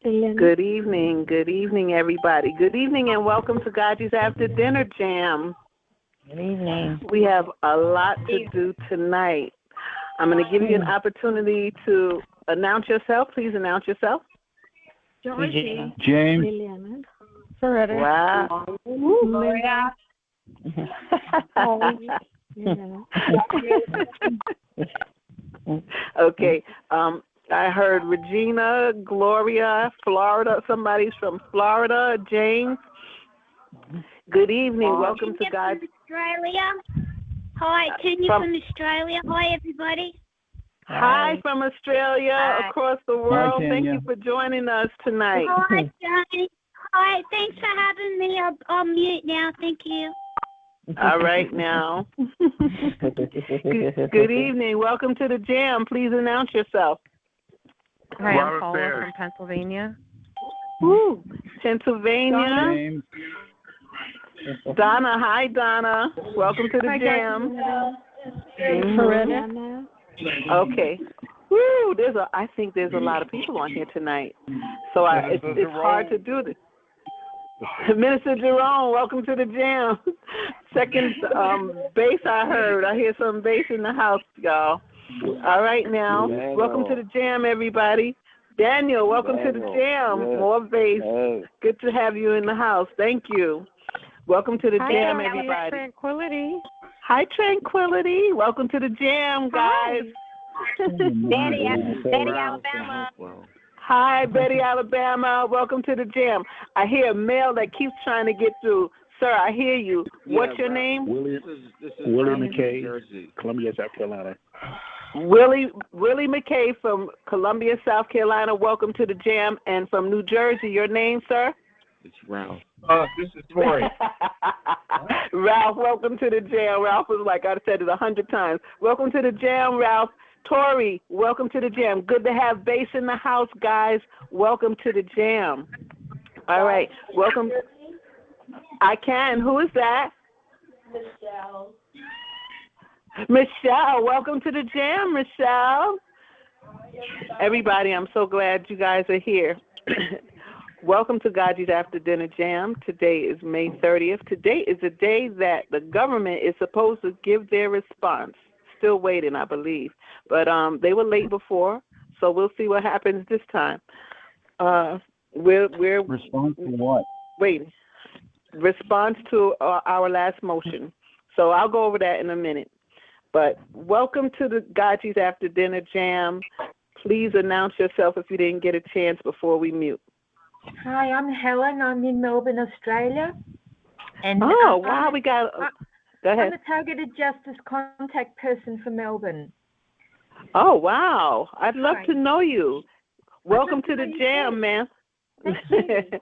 Good evening, everybody. Good evening, and welcome to GoGi's After Dinner Jam. Good evening. We have a lot to do tonight. I'm going to give you an opportunity to announce yourself. Please announce yourself. Georgie. James. Liliana. Florida. Wow. Gloria. Okay. I heard Regina, Gloria, Florida. Somebody's from Florida. James. Good evening. Welcome to God. Australia. Hi, Tanya from Australia. Hi, everybody. Hi from Australia, across the world. Hi, Thank you for joining us tonight. Hi, Johnny. Hi, thanks for having me. I'll mute now. Thank you. All right now. Good evening. Welcome to the Jam. Please announce yourself. Hi, I'm Paula from Pennsylvania. Woo. Pennsylvania. James. Donna. Hi, Donna. Welcome to the Jam. Florida. Okay. Woo. I think there's a lot of people on here tonight. So it's hard to do this. Minister Jerome, welcome to the Jam. Second bass I heard. I hear some bass in the house, y'all. All right now. Welcome to the Jam, everybody. Daniel, welcome to the Jam. More bass. Good to have you in the house. Thank you. Welcome to the Jam, everybody. Tranquility. Hi, Tranquility. Welcome to the Jam, guys. Betty, Alabama. Hi, Betty, Alabama. Welcome to the Jam. I hear a male that keeps trying to get through. Sir, I hear you. What's your name? Willie McKay, Columbia, South Carolina. Willie McKay from Columbia, South Carolina. Welcome to the Jam. And from New Jersey, your name, sir? It's Ralph. This is Troy. Ralph, welcome to the Jam. Ralph was like I said it 100 times. Welcome to the Jam, Ralph. Tori, welcome to the Jam. Good to have bass in the house, guys. Welcome to the Jam. All right. Welcome. I can. Who is that? Michelle, welcome to the Jam, Michelle. Everybody, I'm so glad you guys are here. Welcome to GoGi's After Dinner Jam. Today is May 30th. Today is the day that the government is supposed to give their response. Still waiting, I believe. But they were late before, so we'll see what happens this time. We're Response to what? Waiting. Response to our last motion. So I'll go over that in a minute. But welcome to the GoGi's After Dinner Jam. Please announce yourself if you didn't get a chance before we mute. Hi, I'm Helen. I'm in Melbourne, Australia. And wow, we got. Go ahead. I'm a targeted justice contact person for Melbourne. Oh, wow. I'd love to know you. Welcome to the Jam, man. Thank you.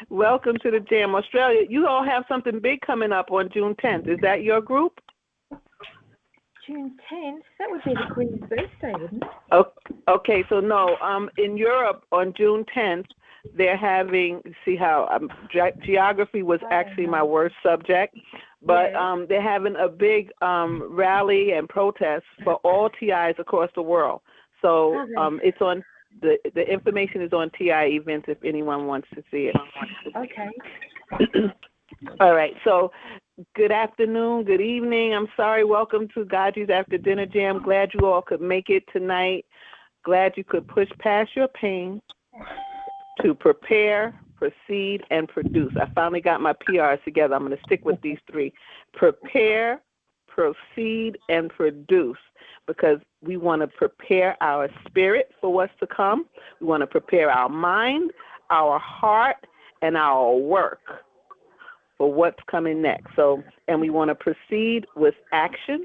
Welcome to the Jam. Australia, you all have something big coming up on June 10th. Is that your group? June 10th? That would be the Queen's birthday, wouldn't it? Okay, so no. In Europe on June 10th, they're having, see how geography was actually my worst subject, but they're having a big rally and protest for all TIs across the world. So it's on, the information is on TI events if anyone wants to see it. Okay. All right, so good afternoon, good evening. I'm sorry, welcome to GoGi's After Dinner Jam. Glad you all could make it tonight. Glad you could push past your pain to prepare, proceed, and produce. I finally got my PRs together. I'm going to stick with these three. Prepare, proceed, and produce, because we want to prepare our spirit for what's to come. We want to prepare our mind, our heart, and our work for what's coming next. So, and we want to proceed with action,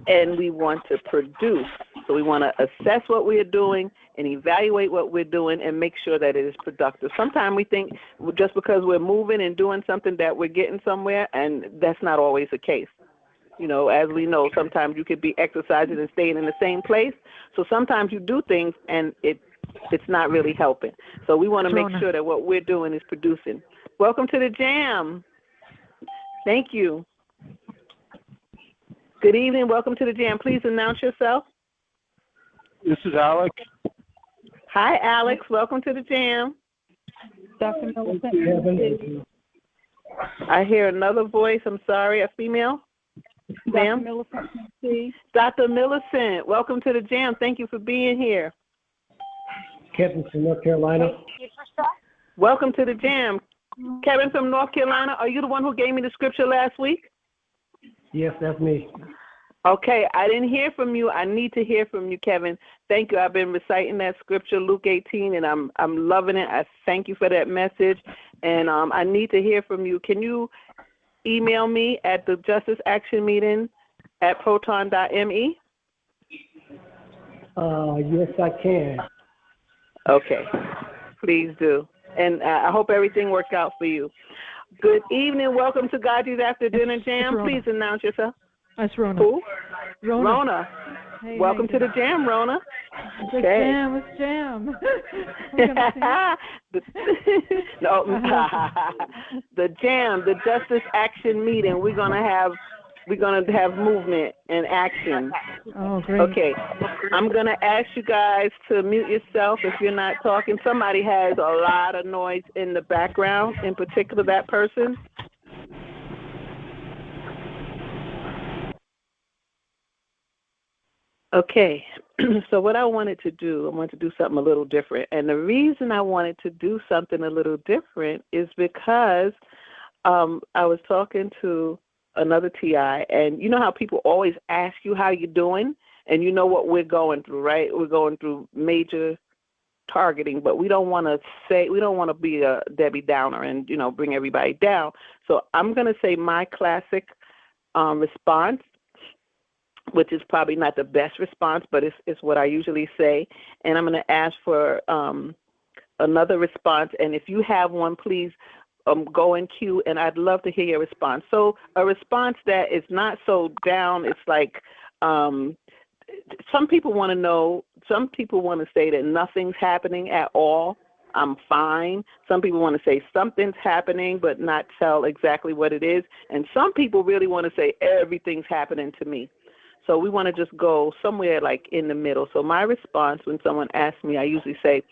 and we want to produce. So we want to assess what we are doing and evaluate what we're doing and make sure that it is productive. Sometimes we think just because we're moving and doing something that we're getting somewhere, and that's not always the case. You know, as we know, sometimes you could be exercising and staying in the same place. So sometimes you do things and it's not really helping. So we want to make sure that what we're doing is producing. Welcome to the Jam. Thank you. Good evening. Welcome to the Jam. Please announce yourself. This is Alex. Hi, Alex. Welcome to the Jam. Dr. Millicent. I hear another voice. I'm sorry, a female? Dr. Millicent. Dr. Millicent, welcome to the Jam. Thank you for being here. Kevin from North Carolina. Welcome to the Jam. Kevin from North Carolina, are you the one who gave me the scripture last week? Yes, that's me. Okay, I didn't hear from you. I need to hear from you, Kevin. Thank you. I've been reciting that scripture, Luke 18, and I'm loving it. I thank you for that message, and I need to hear from you. Can you email me at the Justice Action Meeting at proton.me? Yes, I can. Okay, please do. And I hope everything works out for you. Good evening. Welcome to GoGi's After Dinner Jam. Please announce yourself. That's Rona. Who? Rona. Hey, welcome to the Jam, Rona. The Jam. It's Jam. The Jam, the Justice Action Meeting. We're gonna have movement and action. Oh, great. Okay, I'm gonna ask you guys to mute yourself if you're not talking. Somebody has a lot of noise in the background, in particular that person. Okay, so what I wanted to do something a little different. And the reason I wanted to do something a little different is because I was talking to another TI, and you know how people always ask you how you're doing, and you know what we're going through, right? We're going through major targeting, but we don't want to be a Debbie Downer and, bring everybody down. So I'm going to say my classic response, which is probably not the best response, but it's what I usually say. And I'm going to ask for another response. And if you have one, please go in queue, and I'd love to hear your response. So a response that is not so down, it's like some people want to know, some people want to say that nothing's happening at all. I'm fine. Some people want to say something's happening but not tell exactly what it is. And some people really want to say everything's happening to me. So we want to just go somewhere like in the middle. So my response when someone asks me, I usually say,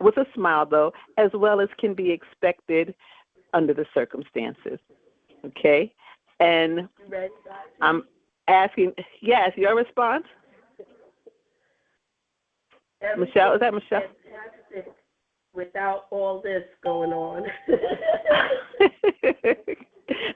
with a smile though, as well as can be expected under the circumstances. Okay? And I'm asking, yes, your response? Michelle, is that Michelle? Fantastic without all this going on.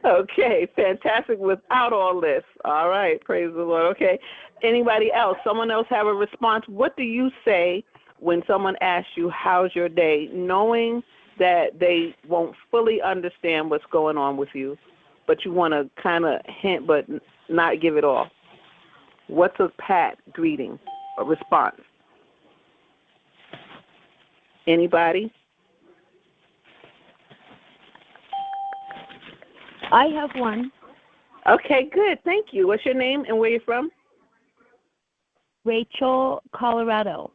Okay, fantastic without all this. All right, praise the Lord. Okay, anybody else? Someone else have a response? What do you say when someone asks you, how's your day, knowing that they won't fully understand what's going on with you, but you want to kind of hint but not give it all? What's a pat greeting, a response? Anybody? I have one. Okay, good. Thank you. What's your name and where you're from? Rachel, Colorado.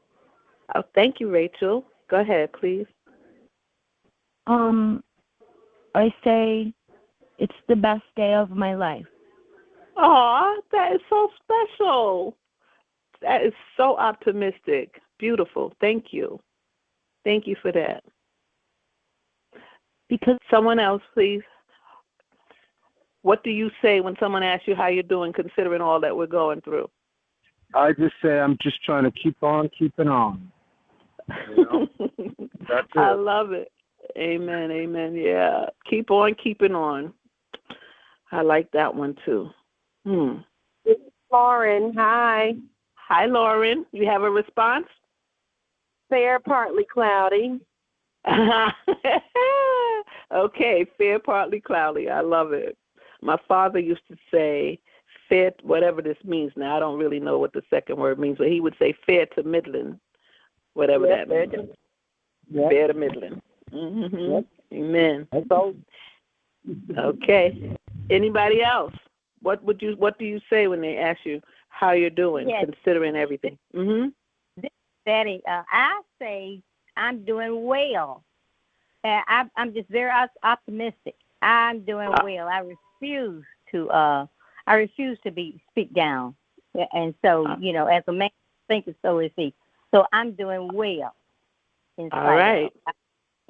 Oh, thank you, Rachel. Go ahead, please. I say it's the best day of my life. Aw, that is so special. That is so optimistic. Beautiful. Thank you. Thank you for that. Because someone else, please. What do you say when someone asks you how you're doing, considering all that we're going through? I just say I'm just trying to keep on keeping on. You know? That's it. I love it. Amen, amen. Yeah, keep on keeping on. I like that one too. This is Lauren. Hi. Hi, Lauren. You have a response? Fair, partly cloudy. Okay, fair, partly cloudy. I love it. My father used to say fair, whatever this means. Now, I don't really know what the second word means, but he would say fair to middling, whatever that means. Fair to middling. Mm-hmm. Yep. Amen. That's all. Okay. Anybody else? What do you say when they ask you how you're doing, considering everything? Mm-hmm. Daddy, I say I'm doing well. I'm just very optimistic. I'm doing well. I refuse to speak down. And so, as a man thinketh, so is he. So I'm doing well. In All spite right. of.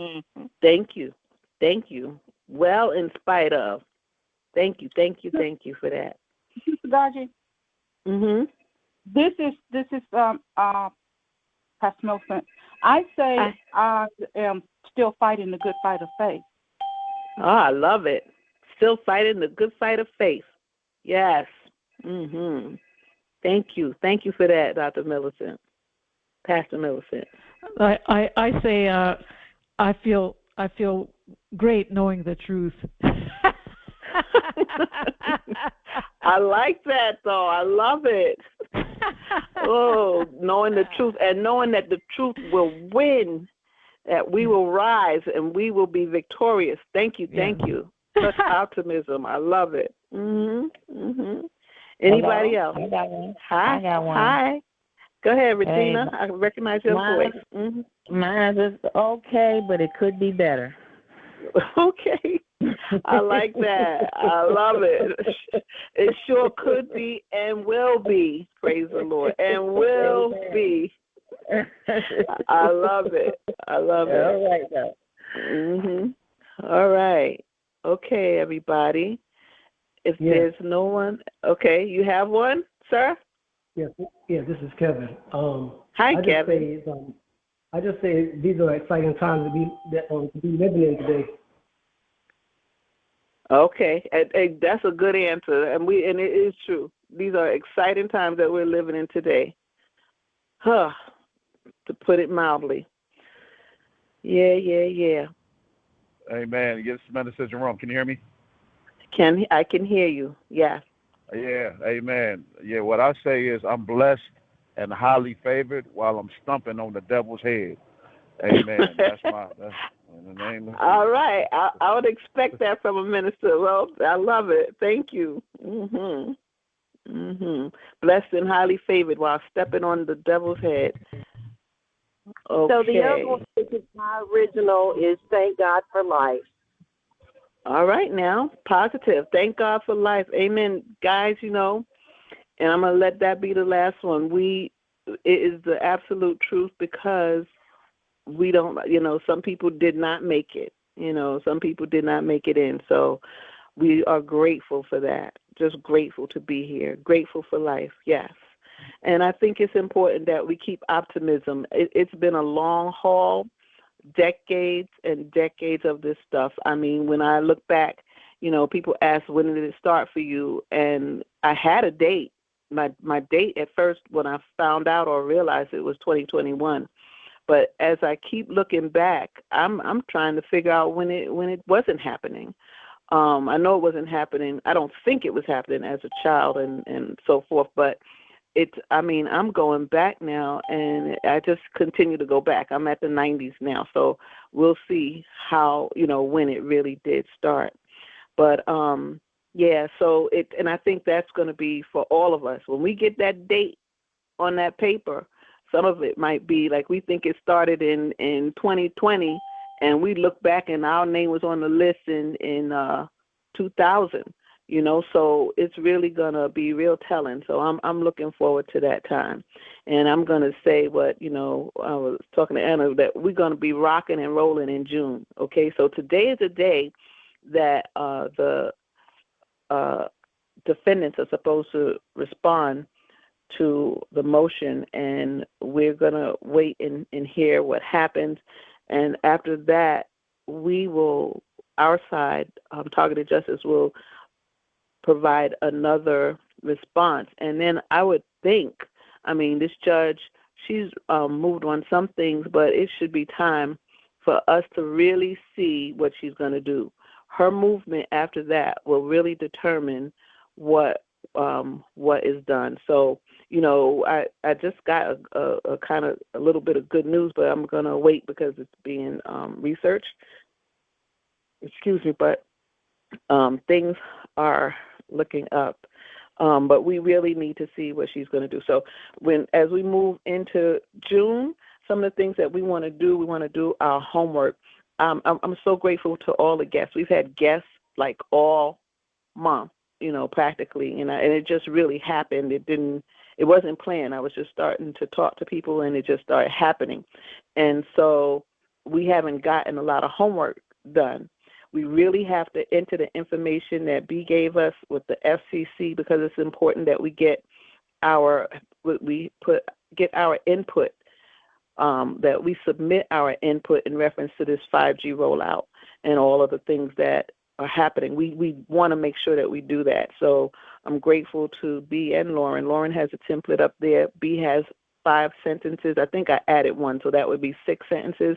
Mm-hmm. Thank you. Thank you. Well, in spite of. Thank you for that. Gaji, Mhm. this is Pastor Millicent. I say I am still fighting the good fight of faith. Oh, I love it. Still fighting the good fight of faith. Yes. Mhm. Thank you for that, Dr. Millicent. Pastor Millicent. I say I feel great knowing the truth. I like that though. I love it. Oh, knowing the truth and knowing that the truth will win, that we will rise and we will be victorious. Thank you. Such optimism. I love it. Anybody else? I got one. Hi. I got one. Hi. Go ahead, Regina. Hey, I recognize your voice. Mine is okay, but it could be better. Okay. I like that. I love it. It sure could be and will be. Praise the Lord. And will be. I love it. All right, now. All right. Okay, everybody. If there's no one, okay, you have one, sir? Yes. Yeah, this is Kevin. Hi, Kevin. I just say these are exciting times to be living in today. Okay, that's a good answer, and it is true. These are exciting times that we're living in today. To put it mildly. Yeah. Amen. Yes, Minister Jerome. Can you hear me? I can hear you. Yes. Yeah. Amen. Yeah. What I say is I'm blessed and highly favored while I'm stumping on the devil's head. Amen. That's in the name of All Jesus. right. I would expect that from a minister. Well, I love it. Thank you. Blessed and highly favored while stepping on the devil's head. Okay. So the other one, which is my original, is thank God for life. All right now. Positive. Thank God for life. Amen. Guys, and I'm going to let that be the last one. It is the absolute truth because we don't, some people did not make it. Some people did not make it in. So we are grateful for that. Just grateful to be here. Grateful for life. Yes. And I think it's important that we keep optimism. It's been a long haul, decades and decades of this stuff. I mean, when I look back, people ask, when did it start for you? And I had a date. My date at first when I found out or realized it was 2021. But as I keep looking back, I'm trying to figure out when it wasn't happening. I know it wasn't happening. I don't think it was happening as a child and so forth. But I'm going back now, and I just continue to go back. I'm at the 90s now, so we'll see how when it really did start. But so and I think that's going to be for all of us when we get that date on that paper. Some of it might be like we think it started in 2020, and we look back and our name was on the list in 2000. So it's really gonna be real telling. So I'm looking forward to that time, and I'm gonna say what I was talking to Anna that we're gonna be rocking and rolling in June. Okay, so today is the day that the defendants are supposed to respond to the motion, and we're going to wait and hear what happens. And after that, our side, Targeted Justice, will provide another response. And then I would think, this judge, she's moved on some things, but it should be time for us to really see what she's going to do. Her movement after that will really determine what is done. So, I just got a kind of a little bit of good news, but I'm going to wait because it's being researched. Excuse me, but things are looking up. But we really need to see what she's going to do. So as we move into June, some of the things that we want to do our homework. I'm so grateful to all the guests. We've had guests like all month, practically, and it just really happened. It it wasn't planned. I was just starting to talk to people, and it just started happening. And so we haven't gotten a lot of homework done. We really have to enter the information that B gave us with the FCC, because it's important that we get our input, that we submit our input in reference to this 5G rollout and all of the things that are happening. We want to make sure that we do that. So I'm grateful to B and Lauren. Lauren has a template up there. B has 5 sentences. I think I added one, so that would be 6 sentences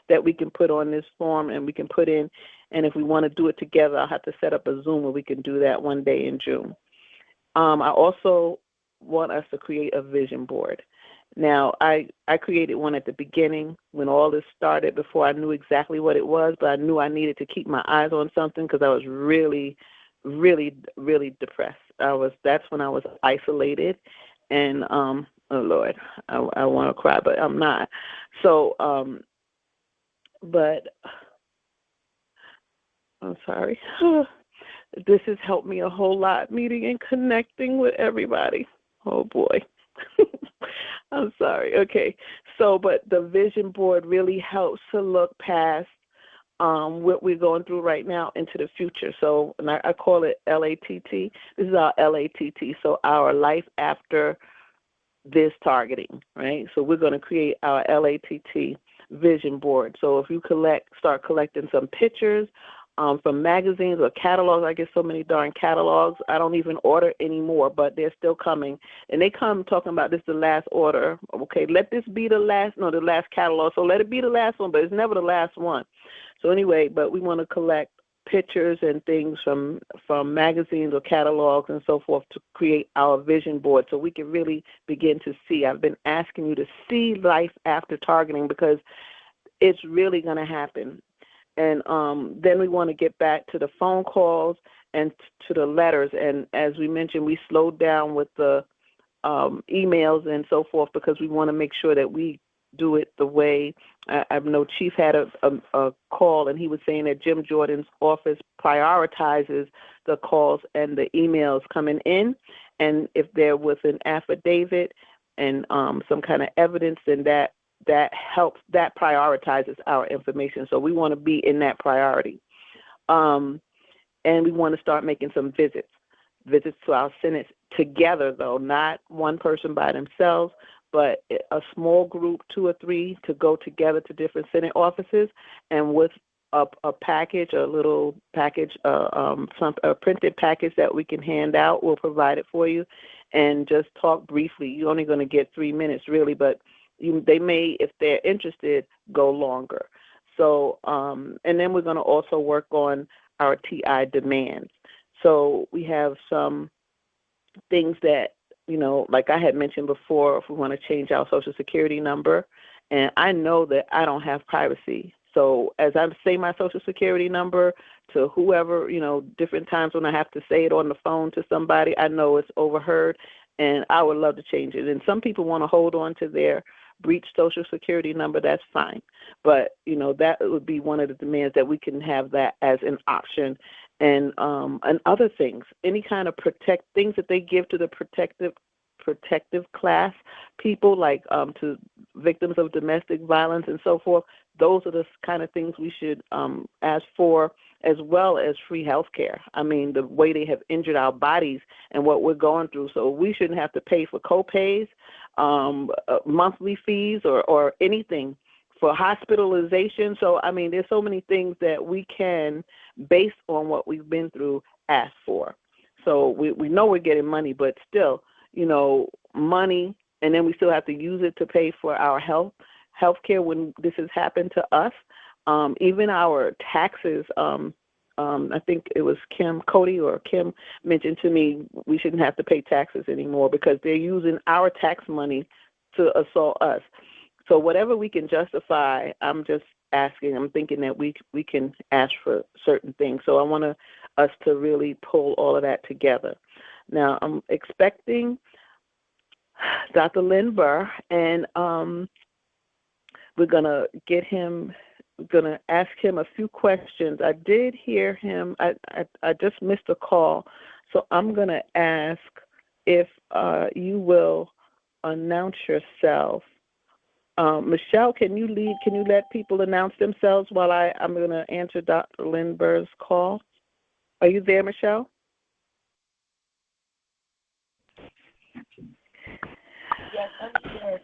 that we can put on this form and we can put in. And if we want to do it together, I'll have to set up a Zoom where we can do that one day in June. I also want us to create a vision board. Now, I created one at the beginning when all this started, before I knew exactly what it was, but I knew I needed to keep my eyes on something because I was really, really, really depressed. That's when I was isolated, and oh Lord, I want to cry, but I'm not. So, but I'm sorry. This has helped me a whole lot, meeting and connecting with everybody. Oh boy. I'm sorry. Okay. So, but the vision board really helps to look past what we're going through right now into the future. So, and I call it LATT. This is our LATT. So, our life after this targeting, right? So, we're going to create our LATT vision board. So, if you start collecting some pictures from magazines or catalogs. I get so many darn catalogs. I don't even order anymore, but they're still coming. And they come talking about this the last order. Okay, let this be the last catalog. So let it be the last one, but it's never the last one. So anyway, but we want to collect pictures and things from magazines or catalogs and so forth to create our vision board so we can really begin to see. I've been asking you to see life after targeting because it's really going to happen. And then we want to get back to the phone calls and to the letters. And as we mentioned, we slowed down with the emails and so forth because we want to make sure that we do it the way I know Chief had a call, and he was saying that Jim Jordan's office prioritizes the calls and the emails coming in. And if they're with an affidavit and some kind of evidence, then that helps, that prioritizes our information. So we want to be in that priority. And we want to start making some visits to our Senates together, though, not one person by themselves, but a small group, 2 or 3, to go together to different Senate offices, and with a package, a little package, a printed package that we can hand out. We'll provide it for you, and just talk briefly. You're only going to get 3 minutes, really, but they may, if they're interested, go longer. So, and then we're going to also work on our TI demands. So we have some things that, like I had mentioned before, if we want to change our Social Security number, and I know that I don't have privacy. So as I say my Social Security number to whoever, different times when I have to say it on the phone to somebody, I know it's overheard, and I would love to change it. And some people want to hold on to their breached Social Security number. That's fine. But, that would be one of the demands, that we can have that as an option. And other things, any kind of things that they give to the protective class people, like to victims of domestic violence and so forth. Those are the kind of things we should ask for, as well as free health care. I mean, the way they have injured our bodies and what we're going through. So we shouldn't have to pay for co-pays, monthly fees, or anything for hospitalization. So, I mean, there's so many things that we can, based on what we've been through, ask for. So we know we're getting money, but still, money, and then we still have to use it to pay for our health care when this has happened to us. Even our taxes, I think it was Cody mentioned to me we shouldn't have to pay taxes anymore because they're using our tax money to assault us. So whatever we can justify, I'm thinking that we can ask for certain things. So I want us to really pull all of that together. Now, I'm expecting Dr. Len Ber, and we're going to ask him a few questions. I did hear him. I just missed a call, so I'm going to ask if you will announce yourself. Michelle, can you let people announce themselves while I'm going to answer Dr. Len Ber's call? Are you there, Michelle? Yes, I'm here.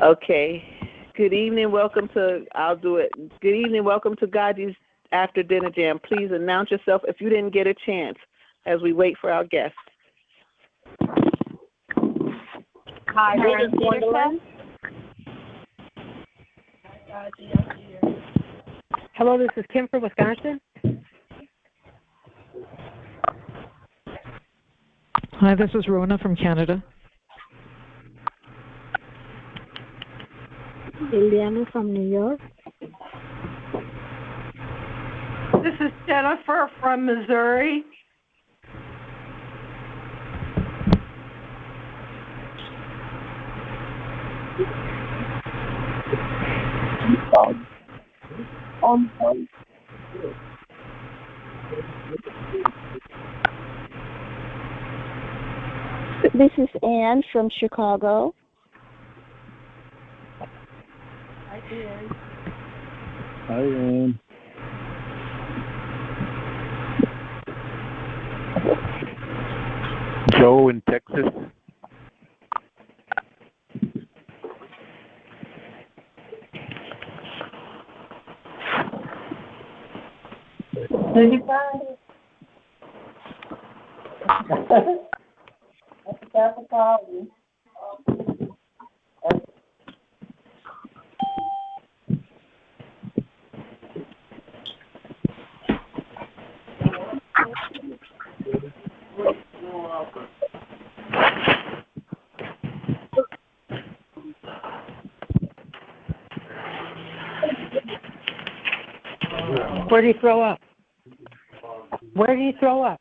Okay. Good evening. Welcome to, I'll do it. Good evening. Welcome to GoGi's After Dinner Jam. Please announce yourself if you didn't get a chance as we wait for our guests. Hi, this is Gwendolyn. Hello, this is Kim from Wisconsin. Hi, this is Rona from Canada. Liliana from New York. This is Jennifer from Missouri. This is Anne from Chicago. Hi, Anne. Hi, Ann. Joe in Texas. Where do you throw up? Where do you throw up?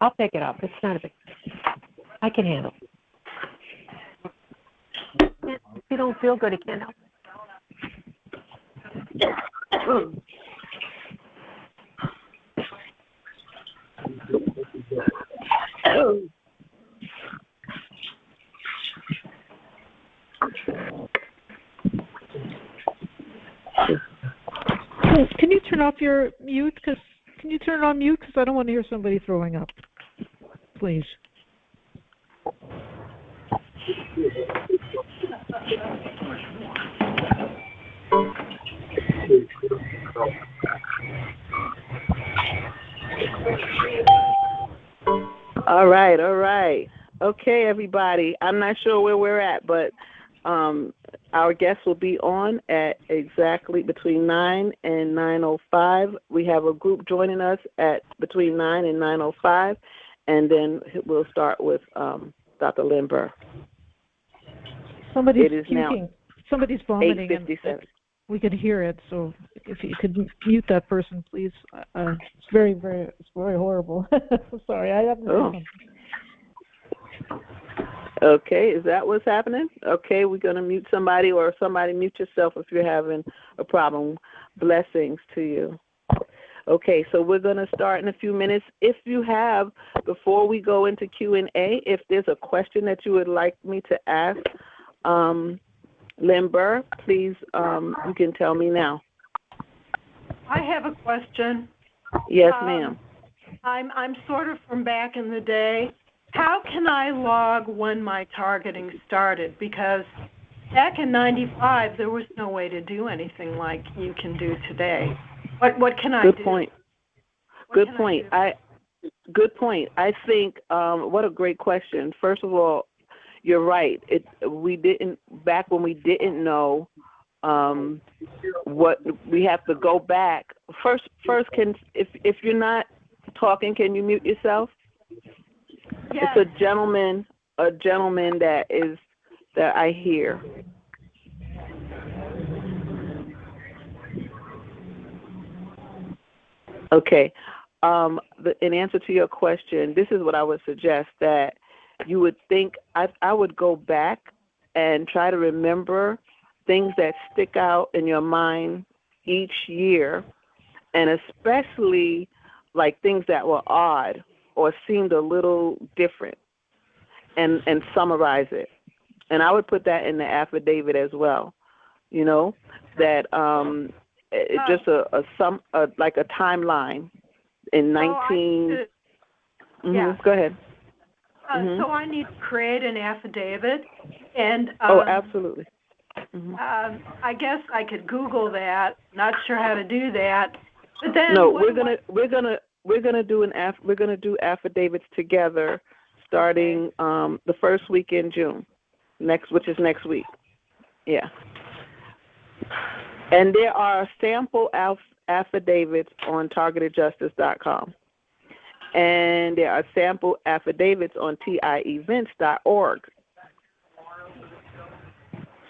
I'll pick it up. It's not a big. I can handle it. If you don't feel good, you can't help it. Can you turn off your mute? Can you turn it on mute? Because I don't want to hear somebody throwing up. Please. All right. Okay, everybody. I'm not sure where we're at, but our guests will be on at exactly between 9 and 9:05. We have a group joining us at between 9 and 9:05, and then we'll start with Dr. Len Ber. Somebody's it is puking. Now Somebody's vomiting. 8:57. We can hear it, so if you could mute that person, please. It's very horrible. Sorry, I have to say something. Okay, is that what's happening? Okay, we're going to mute somebody, or somebody mute yourself if you're having a problem. Blessings to you. Okay, so we're going to start in a few minutes. If you have, before we go into Q&A, if there's a question that you would like me to ask Len Ber, please, you can tell me now. I have a question. Yes, ma'am. I'm sort of from back in the day. How can I log when my targeting started? Because back in '95, there was no way to do anything like you can do today. What can I do? Good point. Good point. I think what a great question. First of all, you're right. We didn't back when we didn't know what we have to go back. First, if you're not talking, can you mute yourself? Yes. It's a gentleman that I hear. Okay. In answer to your question, this is what I would suggest, that you would think I would go back and try to remember things that stick out in your mind each year, and especially like things that were odd or seemed a little different. and summarize it. And I would put that in the affidavit as well. You know, that just like a timeline in 19. Yeah. Go ahead. So I need to create an affidavit, and absolutely. I guess I could Google that. Not sure how to do that, but then no, we're gonna do affidavits together, starting the first week in June, which is next week. Yeah. And there are sample affidavits on targetedjustice.com. And there are sample affidavits on tievents.org.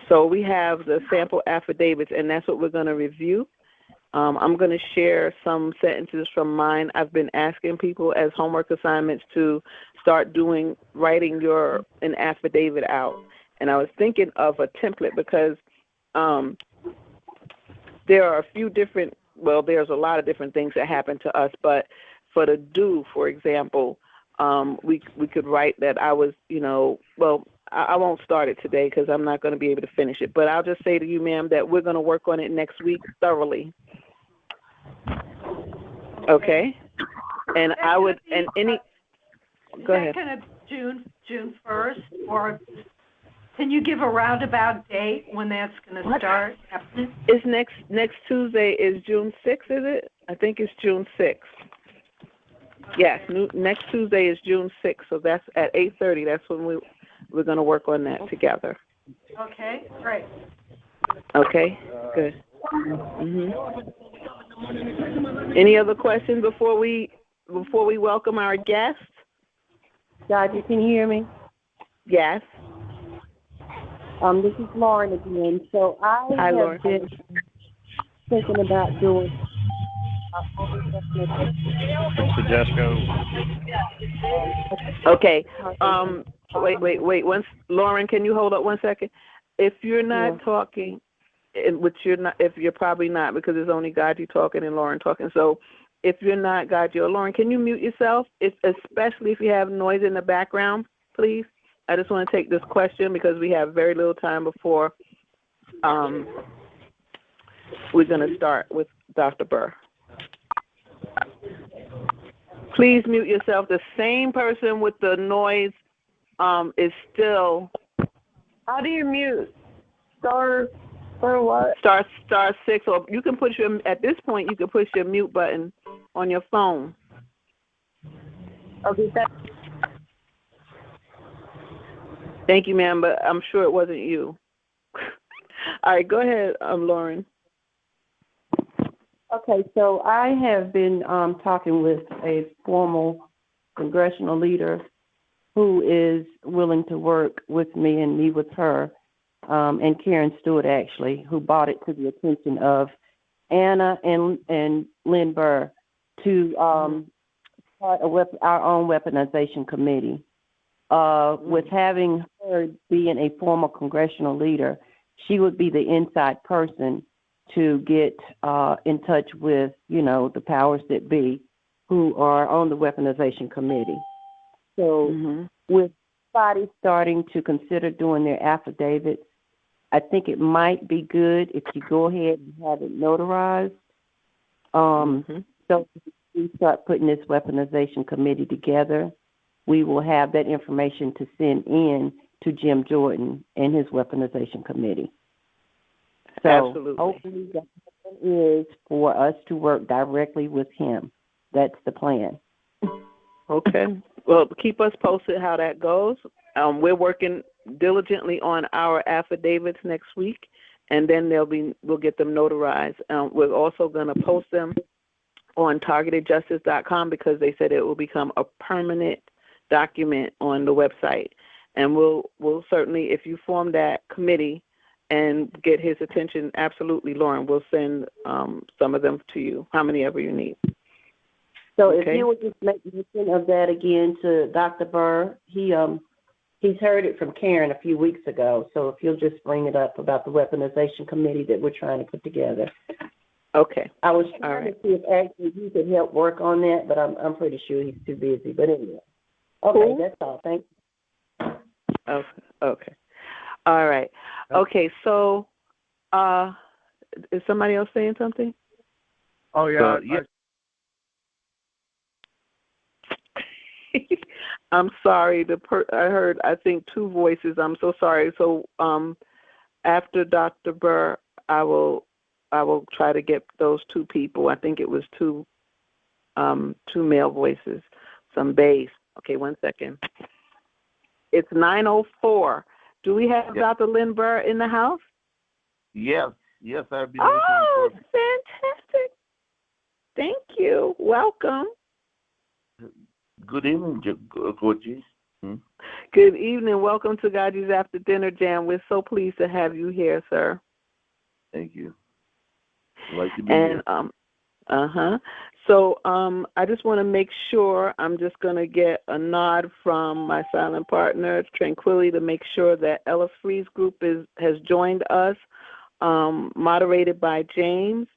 So we have the sample affidavits, and that's what we're going to review. I'm going to share some sentences from mine. I've been asking people as homework assignments to start writing an affidavit out. And I was thinking of a template because there are there's a lot of different things that happen to us, but for the do, for example, we could write that I was, I won't start it today because I'm not going to be able to finish it, but I'll just say to you, ma'am, that we're going to work on it next week thoroughly. Okay? And I would, and any, go ahead. Is that going to be June 1st, or can you give a roundabout date when that's going to start happening? It's next Tuesday is June 6th, is it? I think it's June 6th. Yes, next Tuesday is June 6th, so that's at 8:30. That's when we're going to work on that together. Okay, great. Okay, good. Any other questions before we welcome our guest? God, you can hear me? Yes. This is Lauren again. So I have been thinking about doing Okay. Wait. Lauren, can you hold up 1 second? If you're not talking, which you're not, if you're probably not, because it's only God you talking and Lauren talking. So if you're not God, you're Lauren. Can you mute yourself? Especially if you have noise in the background, please. I just want to take this question because we have very little time before we're going to start with Dr. Ber. Please mute yourself. The same person with the noise is still. How do you mute? Star what? Star 6, or you can push at this point you can push your mute button on your phone. Okay. Thank you, ma'am, but I'm sure it wasn't you. All right, go ahead, Lauren. Okay, so I have been talking with a formal congressional leader who is willing to work with me and me with her, and Karen Stewart, actually, who brought it to the attention of Anna and Len Ber to start our own weaponization committee. With having her being a former congressional leader, she would be the inside person to get in touch with, the powers that be who are on the weaponization committee. So with bodies starting to consider doing their affidavits, I think it might be good if you go ahead and have it notarized. So we start putting this weaponization committee together. We will have that information to send in to Jim Jordan and his weaponization committee. So absolutely. Hopefully that is for us to work directly with him. That's the plan. Okay. Well, keep us posted how that goes. We're working diligently on our affidavits next week, and then we'll get them notarized. We're also going to post them on targetedjustice.com because they said it will become a permanent document on the website. And we'll certainly, if you form that committee and get his attention, absolutely, Lauren, we'll send some of them to you, how many ever you need. So if you would just make mention of that again to Dr. Ber, he's heard it from Karen a few weeks ago. So if you'll just bring it up about the weaponization committee that we're trying to put together. Okay. I was trying to see if actually he could help work on that, but I'm pretty sure he's too busy. But anyway. Okay, That's all. Thank you. Okay. All right. Okay. So, is somebody else saying something? Oh yeah. I'm sorry. I heard, I think, two voices. I'm so sorry. So, after Dr. Ber, I will try to get those two people. I think it was two male voices, some bass. Okay, 1 second. It's 9:04. Do we have Dr. Len Ber in the house? Yes, I've been looking for. Fantastic! Thank you. Welcome. Good evening, GoGi's. Good evening. Welcome to GoGi's After Dinner Jam. We're so pleased to have you here, sir. Thank you. I'd like to be here. So I just want to make sure, I'm just going to get a nod from my silent partner, Tranquility, to make sure that Ella Free's group has joined us, moderated by James,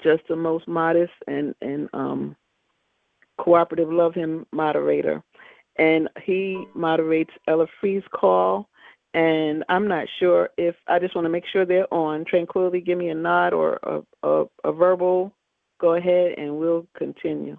just the most modest and cooperative, love him moderator. And he moderates Ella Free's call. And I'm not sure if, I just want to make sure they're on. Tranquility, give me a nod or a verbal. Go ahead and we'll continue.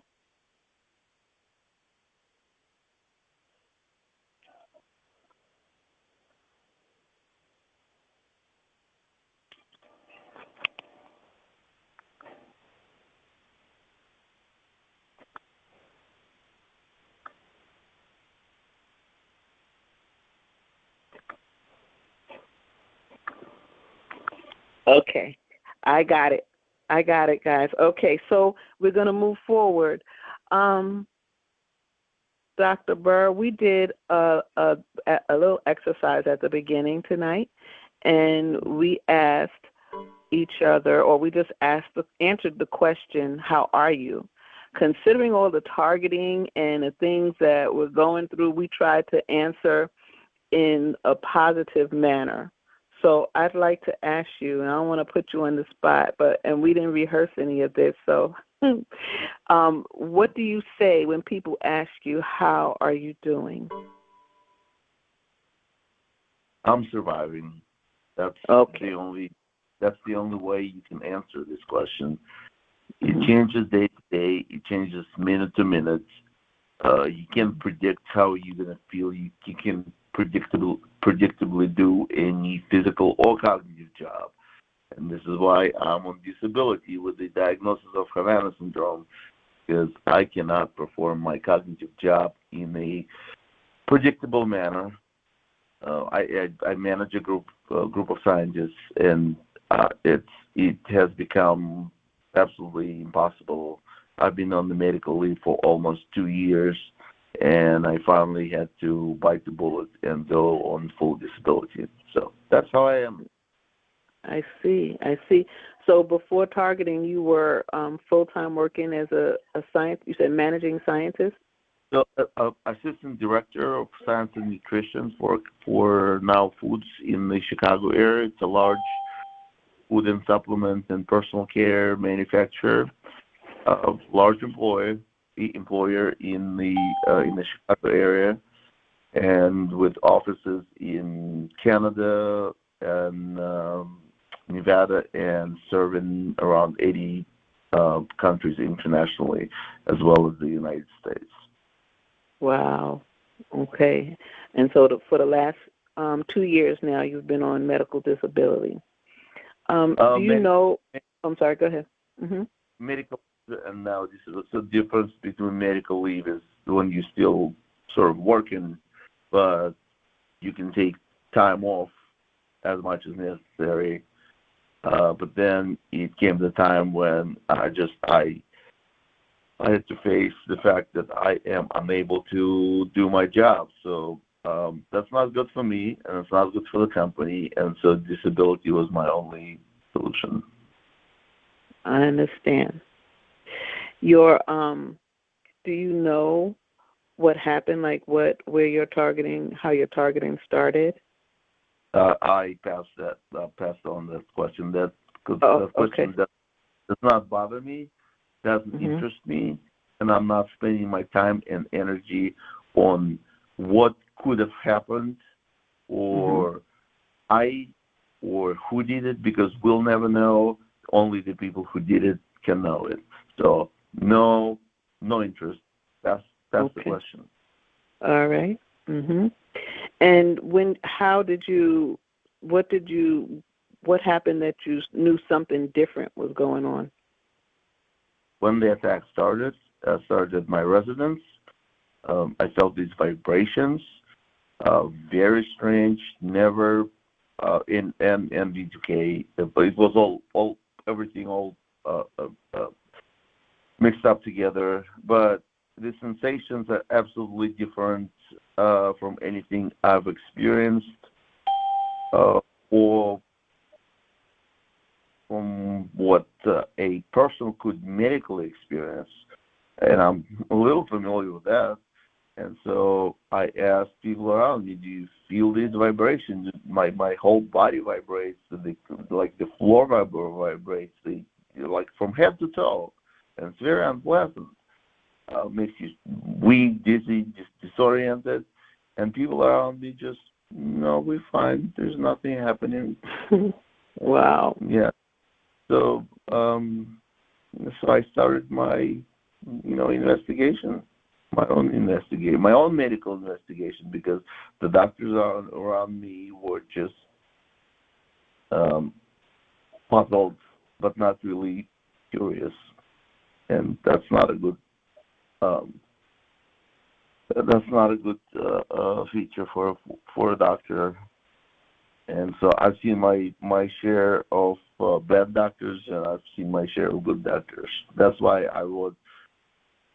Okay, I got it, guys. Okay, so we're going to move forward. Dr. Ber, we did a little exercise at the beginning tonight, and we asked each other, or we just answered the question, how are you? Considering all the targeting and the things that we're going through, we tried to answer in a positive manner. So I'd like to ask you, and I don't want to put you on the spot, and we didn't rehearse any of this, so what do you say when people ask you, how are you doing? I'm surviving. That's the only way you can answer this question. It changes day to day. It changes minute to minute. You can't predict how you're going to feel. You can predictably do any physical or cognitive job. And this is why I'm on disability with the diagnosis of Havana Syndrome, because I cannot perform my cognitive job in a predictable manner. I manage a group of scientists, and it has become absolutely impossible. I've been on the medical leave for almost 2 years, and I finally had to bite the bullet and go on full disability. So that's how I am. I see. So before targeting, you were full-time working as a science, you said managing scientist? So, assistant director of science and nutrition for Now Foods in the Chicago area. It's a large food and supplement and personal care manufacturer, large employer in the Chicago area, and with offices in Canada and Nevada, and serving around 80 countries internationally, as well as the United States. Wow. Okay. And so for the last 2 years now, you've been on medical disability. Do you know? I'm sorry. Go ahead. Mm-hmm. Medical and now this is the difference between medical leave is when you're still sort of working, but you can take time off as much as necessary. But then it came the time when I had to face the fact that I am unable to do my job. So that's not good for me, and it's not good for the company, and so disability was my only solution. I understand. Your do you know what happened, like where you're targeting, how your targeting started? I passed on that question. That question that does not bother me, doesn't interest me, and I'm not spending my time and energy on what could have happened, or or who did it, because we'll never know. Only the people who did it can know it. So no interest. That's the question. All right. And what happened that you knew something different was going on? When the attack started, I started at my residence. I felt these vibrations, very strange, never in NV2K, but it was everything mixed up together. But the sensations are absolutely different from anything I've experienced or from what a person could medically experience. And I'm a little familiar with that. And so I asked people around me, do you feel these vibrations? My whole body vibrates, like the floor vibrates, like from head to toe. And it's very unpleasant. Makes you weak, dizzy, just disoriented. And people around me just, no, we're fine. There's nothing happening. Wow. Yeah. So I started my, investigation. My own medical investigation, because the doctors around me were just puzzled, but not really curious, and that's not a good feature for a doctor. And so I've seen my share of bad doctors, and I've seen my share of good doctors. That's why I wrote.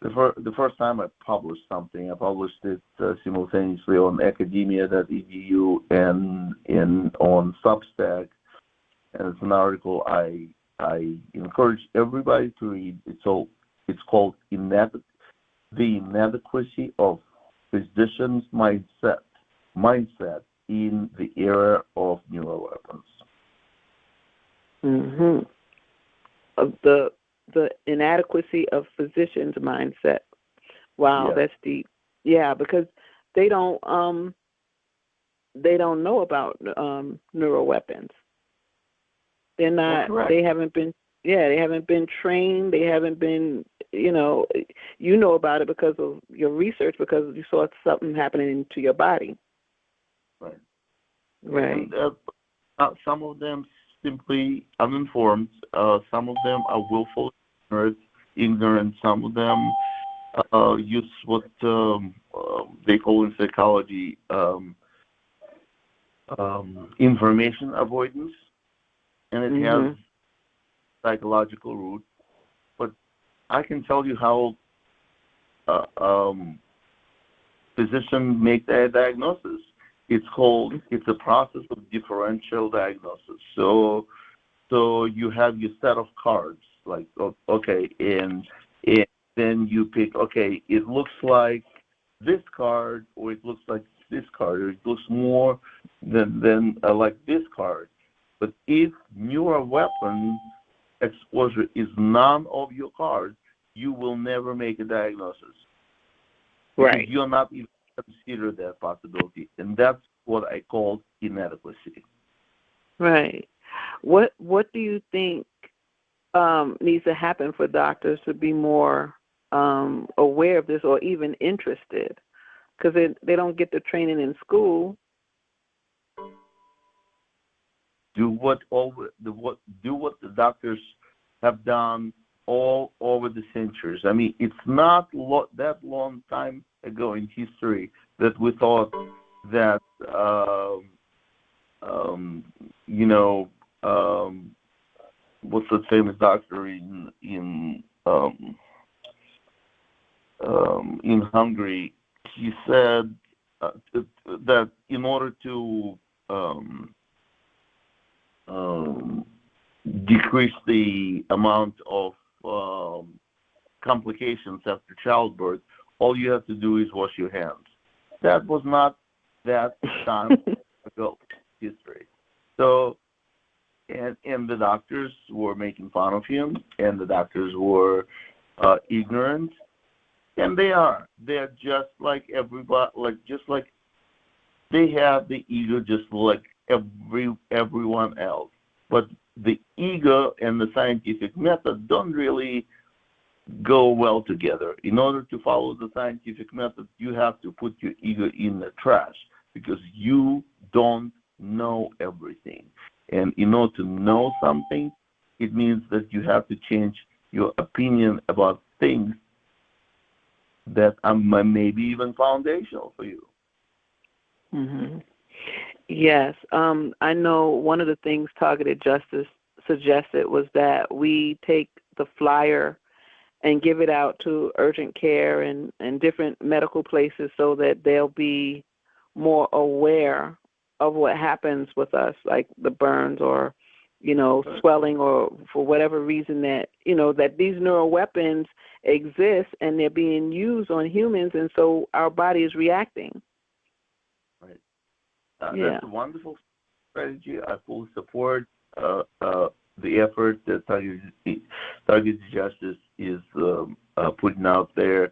The first time I published something, I published it simultaneously on academia.edu and on Substack, and it's an article I encourage everybody to read. It's called The Inadequacy of Physicians' Mindset in the Era of Neuroweapons. The inadequacy of physicians' mindset. Wow, That's deep. Yeah, because they don't know about neuroweapons. They're not. They haven't been. Yeah, they haven't been trained. They haven't been. You know about it because of your research, because you saw something happening to your body. Right. Right. And, some of them simply uninformed. Some of them are willfully ignorant. Some of them use what they call in psychology information avoidance, and it has psychological root. But I can tell you how physicians make their diagnosis. It's a process of differential diagnosis. So you have your set of cards, like, okay, and then you pick, okay, it looks like this card, or it looks like this card, or it looks more than like this card. But if neuroweapon exposure is none of your cards, you will never make a diagnosis. Right. You're not even consider that possibility, and that's what I call inadequacy. Right. What do you think needs to happen for doctors to be more aware of this, or even interested? Because they don't get the training in school. Do what the doctors have done all over the centuries. I mean, it's not that long time ago in history that we thought that what's that famous doctor in Hungary? He said that in order to decrease the amount of complications after childbirth, all you have to do is wash your hands. That was not that time ago in history. So, and the doctors were making fun of him, and the doctors were ignorant, and they are. They're just like everybody, just like they have the ego just like everyone else. But the ego and the scientific method don't really go well together. In order to follow the scientific method, you have to put your ego in the trash because you don't know everything. And in order to know something, it means that you have to change your opinion about things that are maybe even foundational for you. Mm-hmm. Yes. I know one of the things Targeted Justice suggested was that we take the flyer and give it out to urgent care and different medical places so that they'll be more aware of what happens with us, like the burns or, swelling or for whatever reason that, that these neural weapons exist and they're being used on humans, and so our body is reacting. Right. That's a wonderful strategy. I fully support the effort that Targeted Justice is putting out there.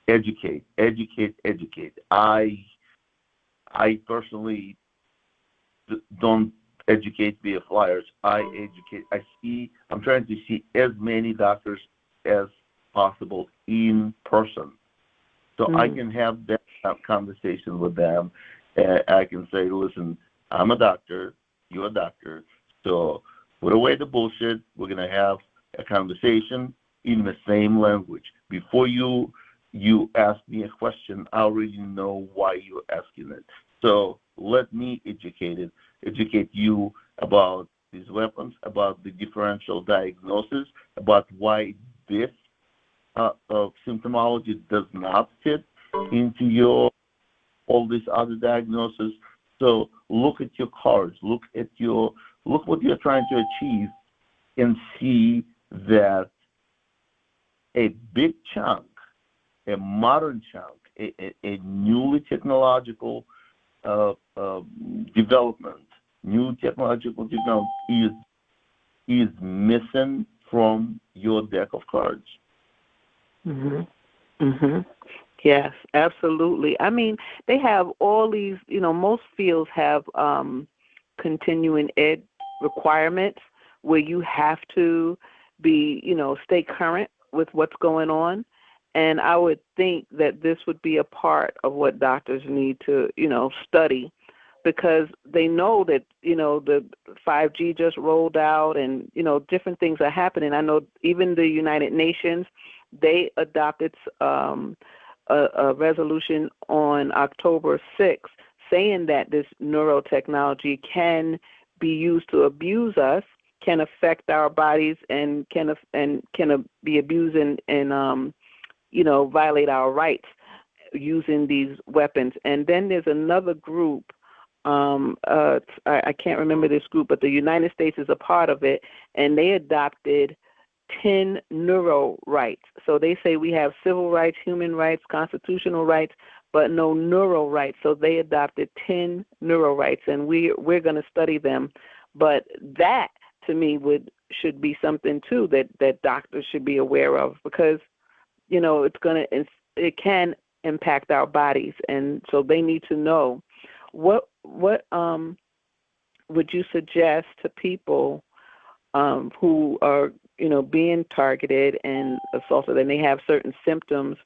Educate. I personally don't educate via flyers. I educate. I'm trying to see as many doctors as possible in person, so I can have that conversation with them. I can say, listen, I'm a doctor, you're a doctor, so put away the bullshit. We're going to have a conversation in the same language. Before you ask me a question, I already know why you're asking it. So let me educate you about these weapons, about the differential diagnosis, about why this symptomology does not fit into all these other diagnoses. So look at your cards, look what you're trying to achieve, and see that a big chunk, a modern chunk, a newly technological development, is missing from your deck of cards. Yes, absolutely. I mean, they have all these, most fields have continuing ed requirements where you have to be, stay current with what's going on. And I would think that this would be a part of what doctors need to, study, because they know that, the 5G just rolled out and, different things are happening. I know even the United Nations, they adopted a resolution on October 6th saying that this neurotechnology can be used to abuse us, can affect our bodies, and can be abused and violate our rights using these weapons. And then there's another group, I can't remember this group, but the United States is a part of it, and they adopted 10 neuro rights. So they say we have civil rights, human rights, constitutional rights, but no neuro rights. So they adopted 10 neuro rights, and we're going to study them. But that, to me, should be something too that doctors should be aware of, because it can impact our bodies, and so they need to know. What would you suggest to people who are being targeted and assaulted, and they have certain symptoms?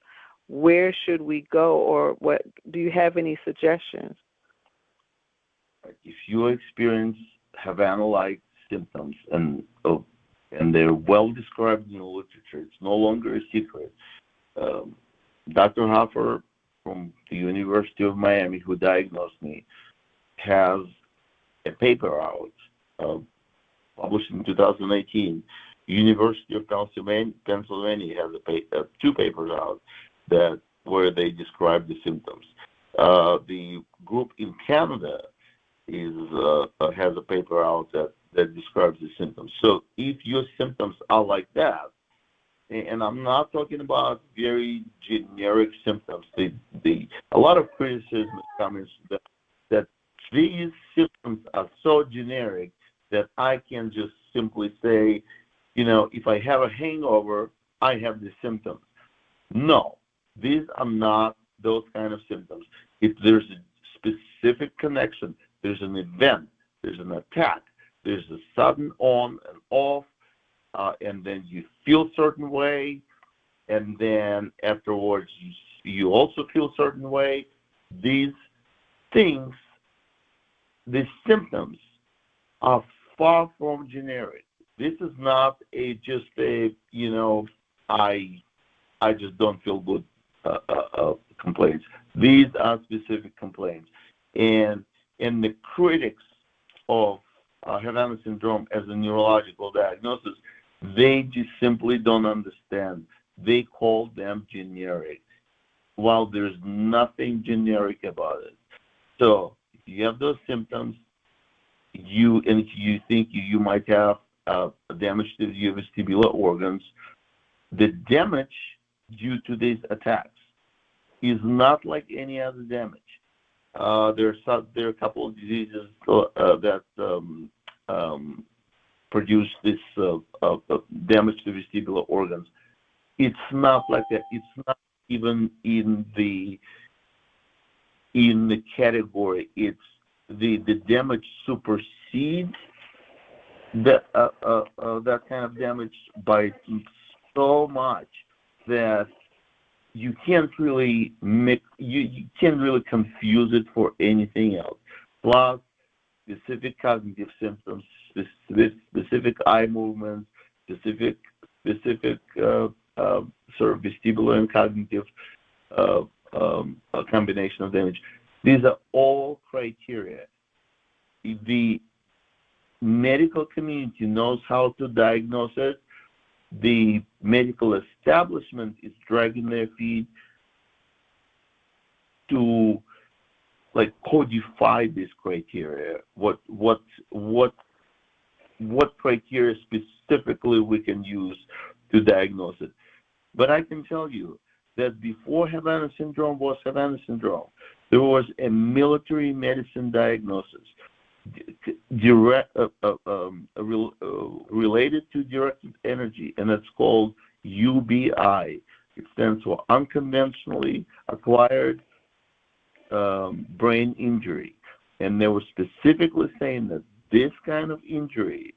Where should we go, or what? Do you have any suggestions? If you experience Havana-like symptoms, and they're well described in the literature, it's no longer a secret. Dr. Hoffer from the University of Miami, who diagnosed me, has a paper out published in 2018. University of Pennsylvania has two papers out where they describe the symptoms. The group in Canada has a paper out that describes the symptoms. So if your symptoms are like that, and I'm not talking about very generic symptoms, a lot of criticism is coming that these symptoms are so generic that I can just simply say, if I have a hangover, I have the symptoms. No, these are not those kind of symptoms. If there's a specific connection, there's an event, there's an attack, there's a sudden on and off, and then you feel a certain way, and then afterwards you also feel a certain way. These things, these symptoms are far from generic. This is not just a I just don't feel good complaints. These are specific complaints, and the critics of Havana Syndrome as a neurological diagnosis, they just simply don't understand. They call them generic, while there's nothing generic about it. So if you have those symptoms, you think you might have damage to your vestibular organs, the damage due to these attacks is not like any other damage. There are a couple of diseases that produce this damage to vestibular organs. It's not like that. It's not even in the category. It's the damage supersedes that kind of damage by so much that you can't really you can't really confuse it for anything else. Plus, specific cognitive symptoms, specific eye movements, specific sort of vestibular and cognitive combination of damage. These are all criteria. The medical community knows how to diagnose it. The medical establishment is dragging their feet to codify these criteria. What criteria specifically we can use to diagnose it. But I can tell you that before Havana Syndrome was Havana Syndrome, there was a military medicine diagnosis related to directed energy, and it's called UBI. It stands for unconventionally acquired brain injury. And they were specifically saying that this kind of injury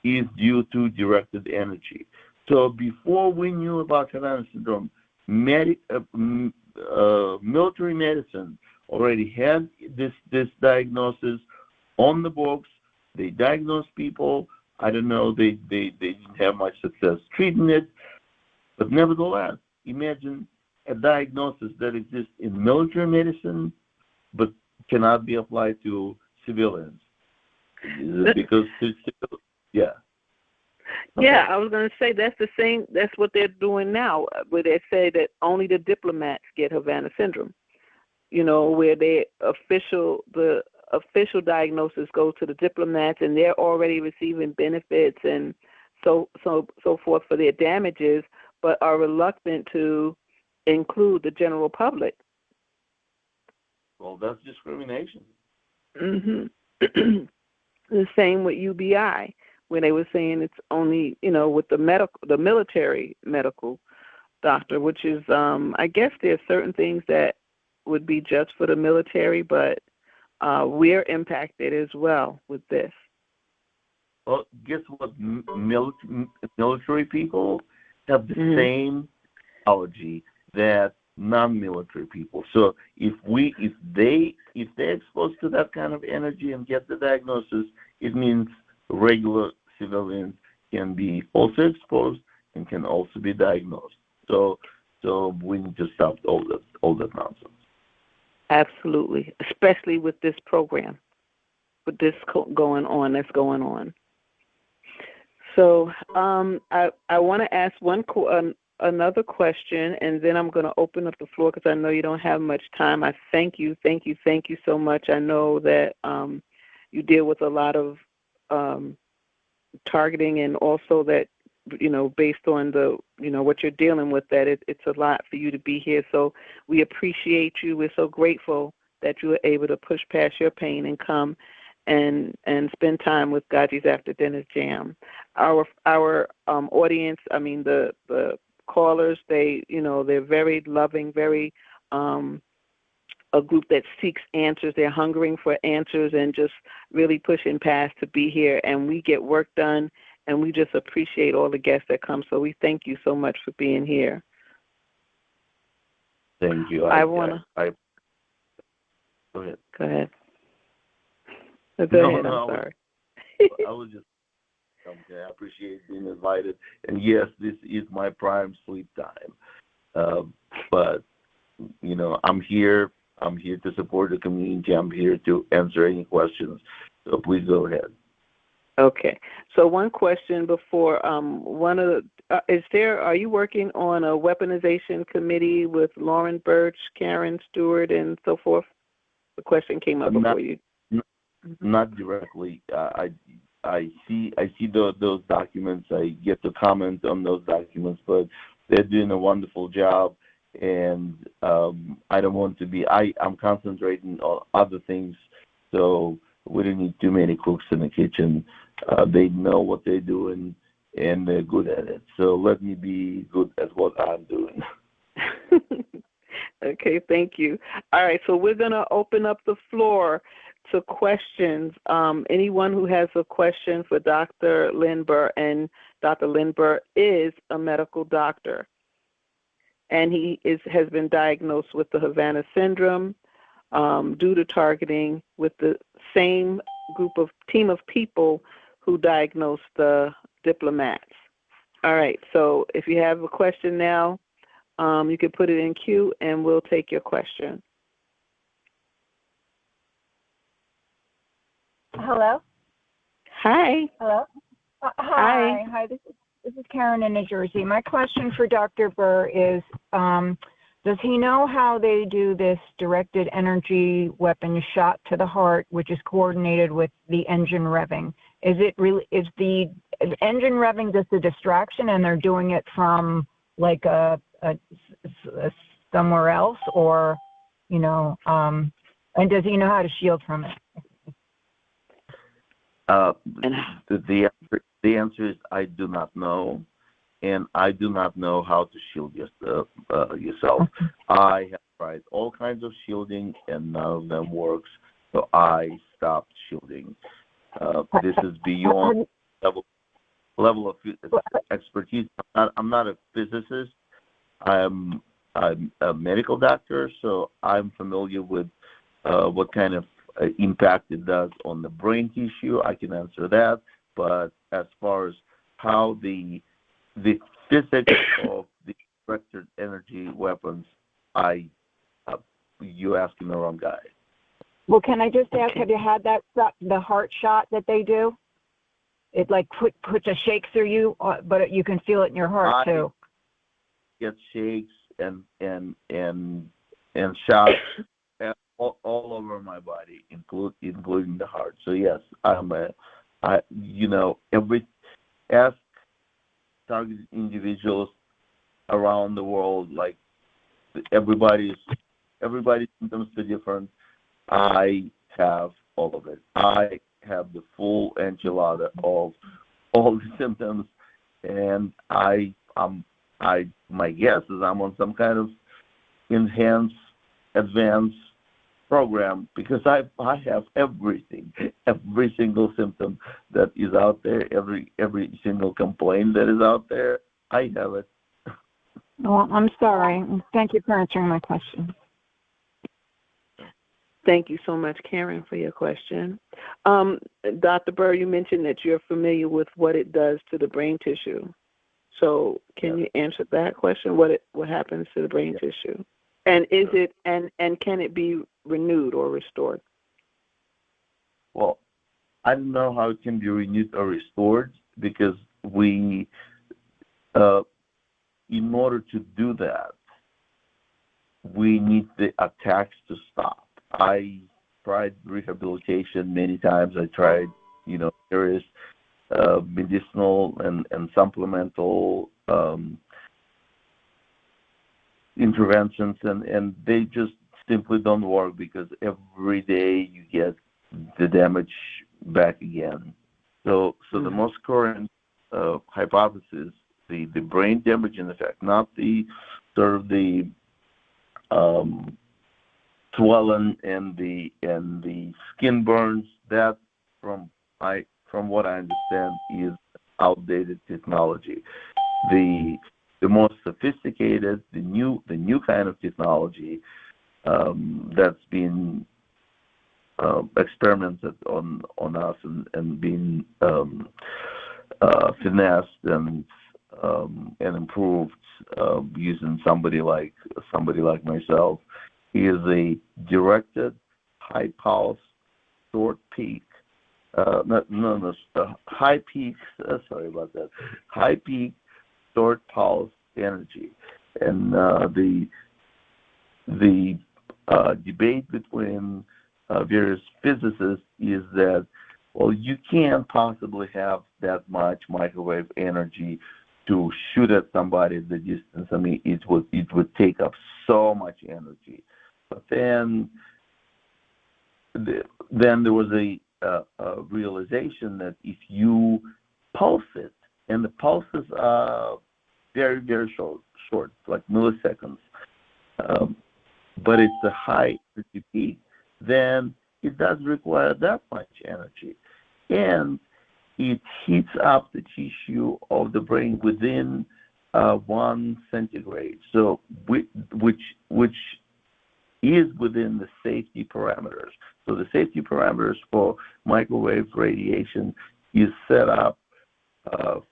is due to directed energy. So before we knew about Havana Syndrome, military medicine already had this diagnosis on the books. They diagnosed people. I don't know, they didn't have much success treating it. But nevertheless, imagine a diagnosis that exists in military medicine but cannot be applied to civilians. Because, yeah. Okay. Yeah, I was going to say that's the same. That's what they're doing now, where they say that only the diplomats get Havana Syndrome. Where the official diagnosis goes to the diplomats, and they're already receiving benefits and so forth for their damages, but are reluctant to include the general public. Well, that's discrimination. Mm-hmm. The same with UBI, where they were saying it's only, with the military medical doctor, which is, I guess there are certain things that would be just for the military, but we're impacted as well with this. Well, guess what? Military people have the same allergy that non-military people. So if they're exposed to that kind of energy and get the diagnosis, it means regular civilians can be also exposed and can also be diagnosed. So we need to stop all that nonsense. Absolutely, especially with this program, with this that's going on. So I want to ask another question, and then I'm going to open up the floor because I know you don't have much time. I thank you so much. I know that you deal with a lot of targeting, and also that, based on the, what you're dealing with, that it's a lot for you to be here. So we appreciate you. We're so grateful that you were able to push past your pain and come and spend time with GoGi's After Dinner Jam. Our audience, the callers, they're very loving, very a group that seeks answers. They're hungering for answers and just really pushing past to be here. And we get work done, and we just appreciate all the guests that come. So we thank you so much for being here. Thank you. Go ahead. Go ahead. Go ahead. I'm sorry. I was just okay. I appreciate being invited. And yes, this is my prime sleep time. But you know, I'm here. I'm here to support the community. I'm here to answer any questions. So please go ahead. Okay. So one question before are you working on a weaponization committee with Lauren Birch, Karen Stewart, and so forth? The question came up before you. Not directly. I see those documents. I get to comment on those documents, but they're doing a wonderful job. And I don't want to be. I'm concentrating on other things, so we don't need too many cooks in the kitchen. They know what they're doing, and they're good at it. So let me be good at what I'm doing. Okay, thank you. All right, so we're going to open up the floor to questions. Anyone who has a question for Dr. Len Ber, and Dr. Len Ber is a medical doctor. And he has been diagnosed with the Havana Syndrome due to targeting with the same team of people who diagnosed the diplomats. All right, so if you have a question now, you can put it in queue, and we'll take your question. Hello? Hi. Hello? Hi. Hi, this is Karen in New Jersey. My question for Dr. Ber is, does he know how they do this directed energy weapon shot to the heart, which is coordinated with the engine revving? Is the engine revving just a distraction, and they're doing it from like a somewhere else, or and does he know how to shield from it? The answer is I do not know, and I do not know how to shield yourself. I have tried all kinds of shielding, and none of them works, so I stopped shielding. This is beyond level of expertise. I'm not a physicist. I'm a medical doctor, so I'm familiar with what kind of impact it does on the brain tissue. I can answer that. But as far as how the physics of the directed energy weapons, you're asking the wrong guy. Well, can I just ask, have you had the heart shot that they do? It like puts a shake through you, but you can feel it in your heart too. Get shakes and shots all over my body, including the heart. So yes, ask targeted individuals around the world. Like everybody's symptoms are different. I have all of it. I have the full enchilada of all the symptoms, and my guess is I'm on some kind of enhanced, advanced program, because I have everything, every single symptom that is out there, every single complaint that is out there. I have it. Well, I'm sorry. Thank you for answering my question. Thank you so much, Karen, for your question. Dr. Ber, you mentioned that you're familiar with what it does to the brain tissue. So can you answer that question? What happens to the brain tissue? And is it and can it be renewed or restored? Well, I don't know how it can be renewed or restored, because in order to do that, we need the attacks to stop. I tried rehabilitation many times. I tried, various medicinal and supplemental interventions, and they just simply don't work, because every day you get the damage back again. So the most current hypothesis, the brain damaging effect, not the sort of the swelling and the skin burns. That, from what I understand, is outdated technology. The most sophisticated, the new kind of technology that's been experimented on us and been finessed and improved using somebody like myself is a directed high pulse short peak. High peak. Sorry about that. High peak short pulse energy, and the debate between various physicists is that, well, you can't possibly have that much microwave energy to shoot at somebody at the distance. I mean, it would take up so much energy. But then there was a realization that if you pulse it, and the pulses are very, very short, like milliseconds, but it's a high energy peak, then it doesn't require that much energy. And it heats up the tissue of the brain within 1 centigrade, so which is within the safety parameters. So the safety parameters for microwave radiation is set up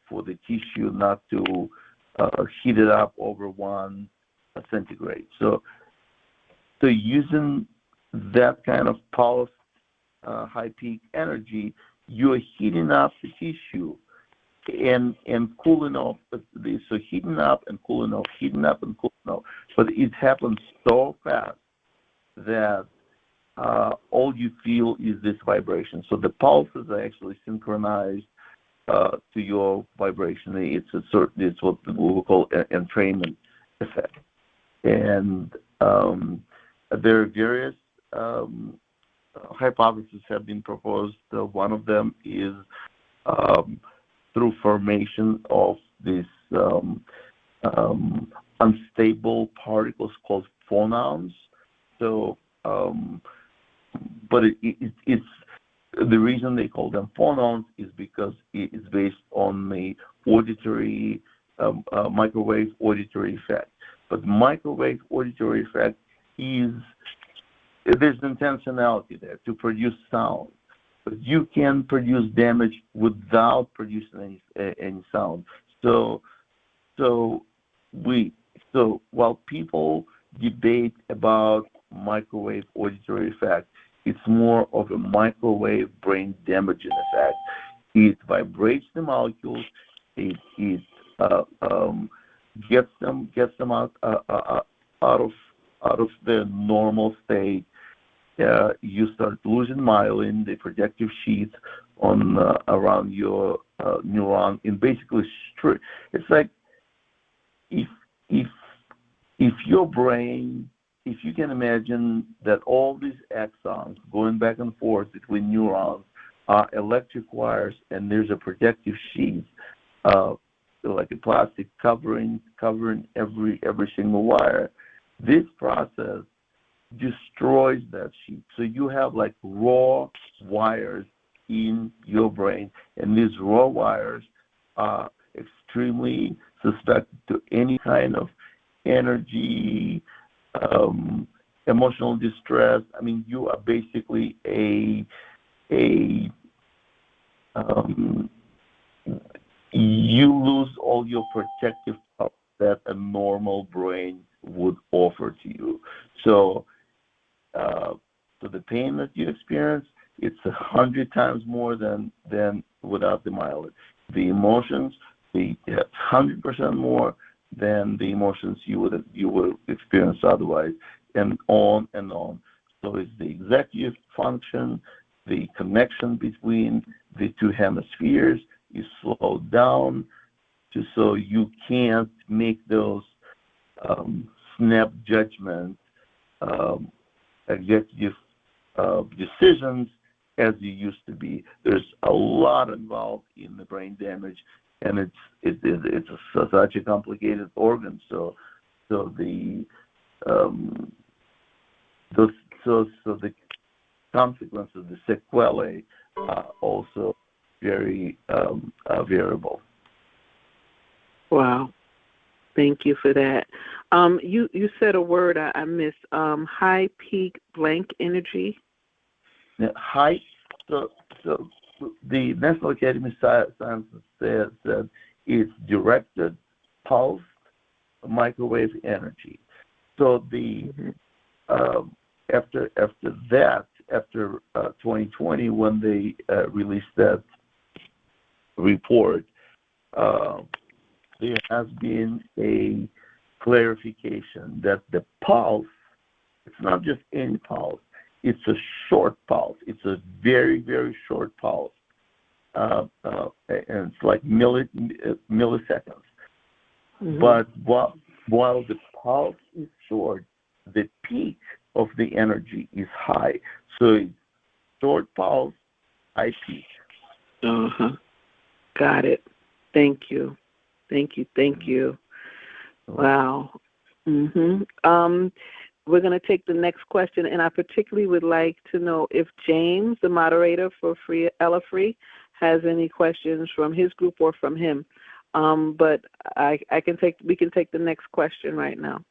for the tissue not to heat it up over 1 centigrade. So using that kind of pulse, high peak energy, you're heating up the tissue and cooling off. So heating up and cooling off, heating up and cooling off. But it happens so fast that all you feel is this vibration. So the pulses are actually synchronized to your vibration. It's what we call an entrainment effect. And there are various hypotheses have been proposed. One of them is through formation of these unstable particles called phonons. So, but it's the reason they call them phonons is because it is based on the auditory microwave auditory effect. But microwave auditory effect is, there's intentionality there to produce sound, but you can produce damage without producing any sound. So while people debate about microwave auditory effect, it's more of a microwave brain damaging effect. It vibrates the molecules. It gets them out of their normal state. You start losing myelin, the protective sheath on around your neuron, and basically it's like if your brain, if you can imagine that all these axons going back and forth between neurons are electric wires, and there's a protective sheath, like a plastic covering every single wire. This process destroys that sheath. So you have like raw wires in your brain, and these raw wires are extremely susceptible to any kind of energy, emotional distress. I mean, you are basically you lose all your protective power that a normal brain would offer to you. So the pain that you experience, it's 100 times more than without the myelin. The emotions, 100% more than the emotions you would experience otherwise, and on and on. So it's the executive function, the connection between the two hemispheres is slowed down, so you can't make those snap judgment executive decisions as you used to be. There's a lot involved in the brain damage, and it's such a complicated organ. So the so the consequences, the sequelae, are also very variable. Wow. Thank you for that. You said a word I missed. High peak blank energy. Now, so the National Academy of Sciences says that it's directed pulsed microwave energy. So the after 2020, when they released that report, there has been a clarification that the pulse, it's not just any pulse, it's a short pulse. It's a very, very short pulse. And it's like milliseconds. Mm-hmm. But while the pulse is short, the peak of the energy is high. So it's short pulse, high peak. Uh-huh. Got it. Thank you. Wow. Mm-hmm. We're going to take the next question, and I particularly would like to know if James, the moderator for Ella Free, has any questions from his group or from him. But we can take the next question right now.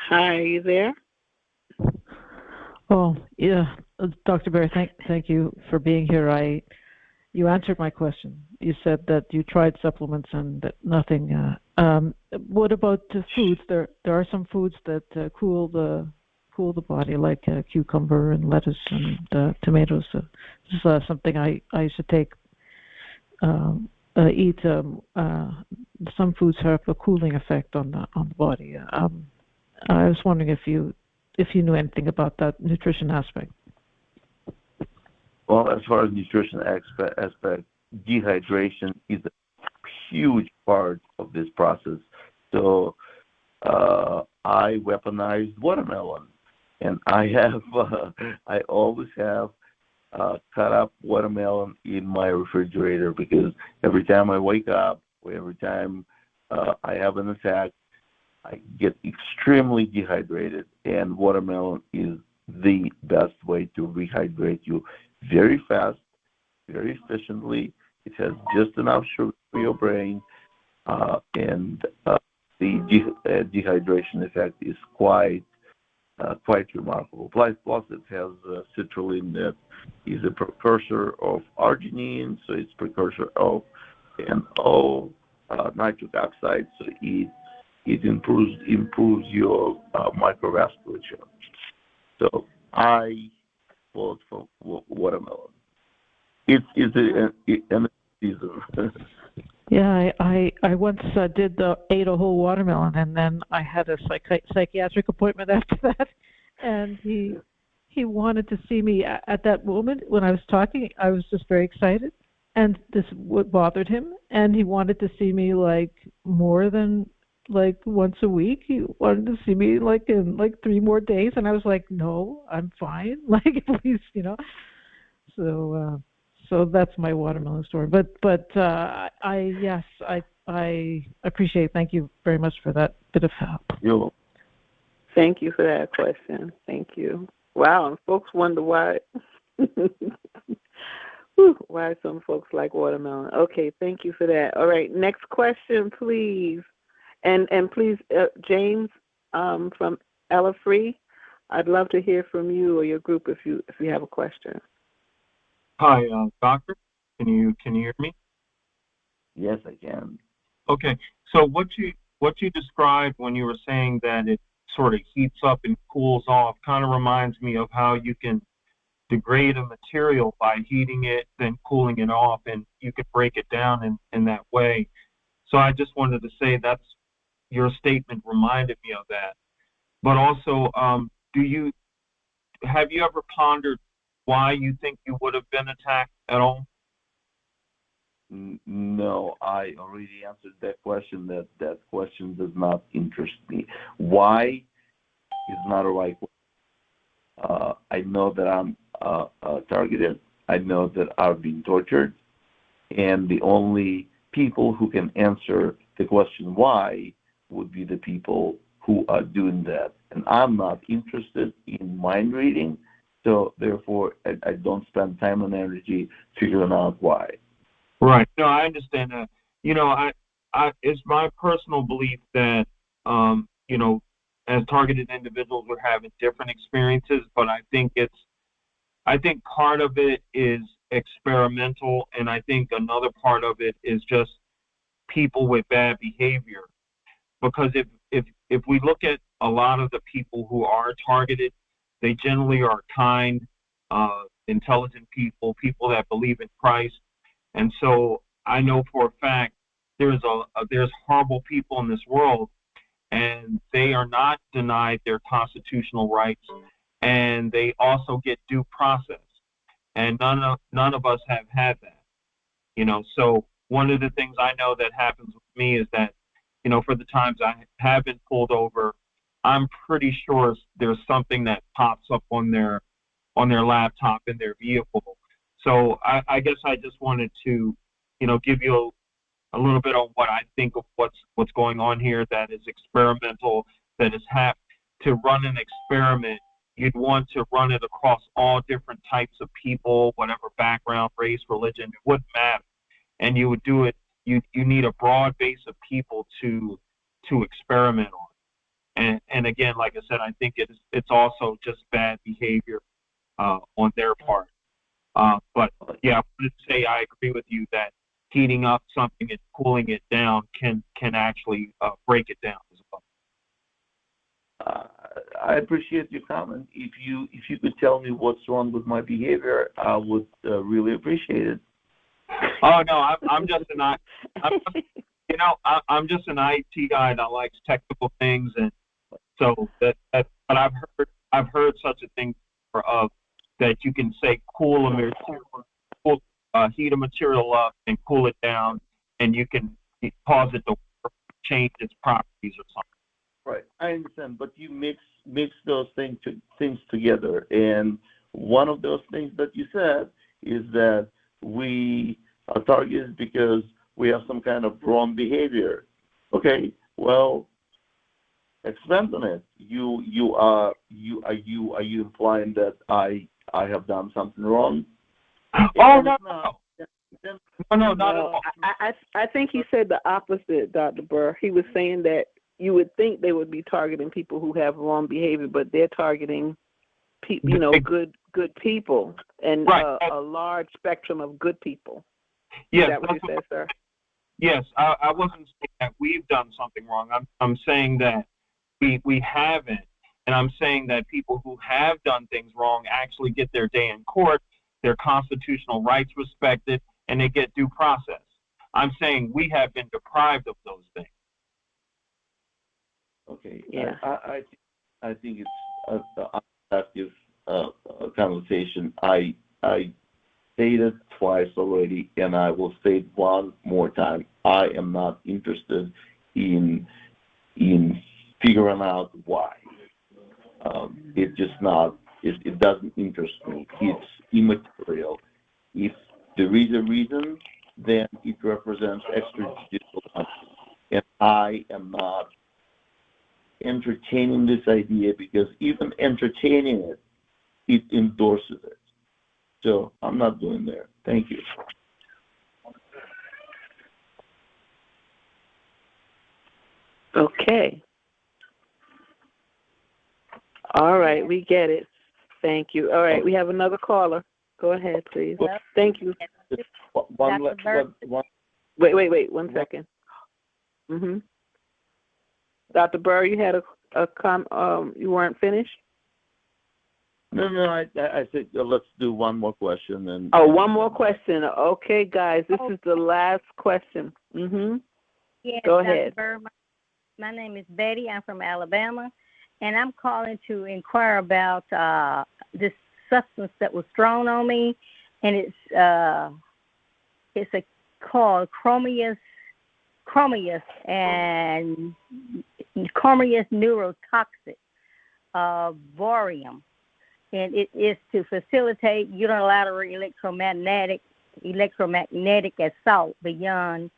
Hi, are you there? Oh, yeah. Dr. Ber, thank you for being here. You answered my question. You said that you tried supplements and that nothing. What about the foods? There are some foods that cool the body, like cucumber and lettuce and tomatoes. This is something I used to take. Eat. Some foods have a cooling effect on the body. I was wondering if you knew anything about that nutrition aspect. Well, as far as nutrition aspect, dehydration is a huge part of this process. So I weaponized watermelon, and I always have cut up watermelon in my refrigerator, because every time I wake up, or every time I have an attack, I get extremely dehydrated, and watermelon is the best way to rehydrate you very fast, very efficiently. It has just enough sugar for your brain, and the dehydration effect is quite remarkable. Plus it has citrulline that is a precursor of arginine, so it's precursor of NO, nitric oxide, so it improves your microvasculature. So I vote for watermelon. It's an season. Yeah, I once ate a whole watermelon, and then I had a psychiatric appointment after that, and he wanted to see me at that moment when I was talking. I was just very excited, and this bothered him, and he wanted to see me more than once a week. He wanted to see me in 3 more days, and I was like, no, I'm fine. At least, So that's my watermelon story. But I appreciate. Thank you very much for that bit of help. Thank you for that question. Thank you. Wow, and folks wonder why some folks like watermelon. Okay, thank you for that. All right, next question, please. And please, James from Ella Free, I'd love to hear from you or your group if you have a question. Hi, doctor. Can you hear me? Yes, I can. Okay. So what you described when you were saying that it sort of heats up and cools off kind of reminds me of how you can degrade a material by heating it, then cooling it off, and you could break it down in that way. So I just wanted to say that's your statement reminded me of that. But also, have you ever pondered why you think you would have been attacked at all? No, I already answered that question. That question does not interest me. Why is not a right way. I know that I'm targeted. I know that are being tortured, and the only people who can answer the question why would be the people who are doing that. And I'm not interested in mind reading, so therefore I don't spend time and energy figuring out why. Right. No, I understand that. You know, it's my personal belief that, you know, as targeted individuals, we're having different experiences, but I think part of it is experimental, and I think another part of it is just people with bad behavior. Because if we look at a lot of the people who are targeted, they generally are kind, intelligent people, people that believe in Christ. And so I know for a fact there's horrible people in this world, and they are not denied their constitutional rights, and they also get due process. And none of us have had that, you know. So one of the things I know that happens with me is that, you know, for the times I have been pulled over, I'm pretty sure there's something that pops up on their laptop in their vehicle. So I guess I just wanted to, you know, give you a little bit on what I think of what's going on here that is experimental, that is to run an experiment. You'd want to run it across all different types of people, whatever background, race, religion, it wouldn't matter. And you would do it, you need a broad base of people to experiment on. And again, like I said, I think it's also just bad behavior on their part. But yeah, I wanted to say I agree with you that heating up something and cooling it down can actually break it down as well. I appreciate your comment. If you could tell me what's wrong with my behavior, I would really appreciate it. Oh no, I'm just I'm just an IT guy that likes technical things, and so but I've heard such a thing of that you can say heat a material up and cool it down, and you can cause it to change its properties or something. Right, I understand, but you mix those things together, and one of those things that you said is that we are targeted because we have some kind of wrong behavior. Okay, well, expand on it. Are you implying that I have done something wrong? Oh no, not at all. I think he said the opposite, Dr. Burr. He was saying that you would think they would be targeting people who have wrong behavior, but they're targeting good people and right. A large spectrum of good people. Yes, is that what you said, sir? Yes, I wasn't saying that we've done something wrong. I'm saying that we haven't, and I'm saying that people who have done things wrong actually get their day in court, their constitutional rights respected, and they get due process. I'm saying we have been deprived of those things. Okay. Yeah. I think it's an active conversation. I stated twice already, and I will say it one more time. I am not interested in figuring out why. It doesn't interest me. It's immaterial. If there is a reason, then it represents extrajudicial punishment. And I am not entertaining this idea because even entertaining it, it endorses it. So I'm not doing there. Thank you. Okay. All right, we get it. Thank you. All right, we have another caller. Go ahead, please. Thank you. Wait, 1 second. Dr. Burr, you had you weren't finished? No, I said let's do one more question. And one more question. Okay, guys, this is the last question. Yes, Go Dr. ahead. Burr, my name is Betty. I'm from Alabama, and I'm calling to inquire about this substance that was thrown on me, and it's called chromius and chromius neurotoxic, borium. and it is to facilitate unilateral electromagnetic assault beyond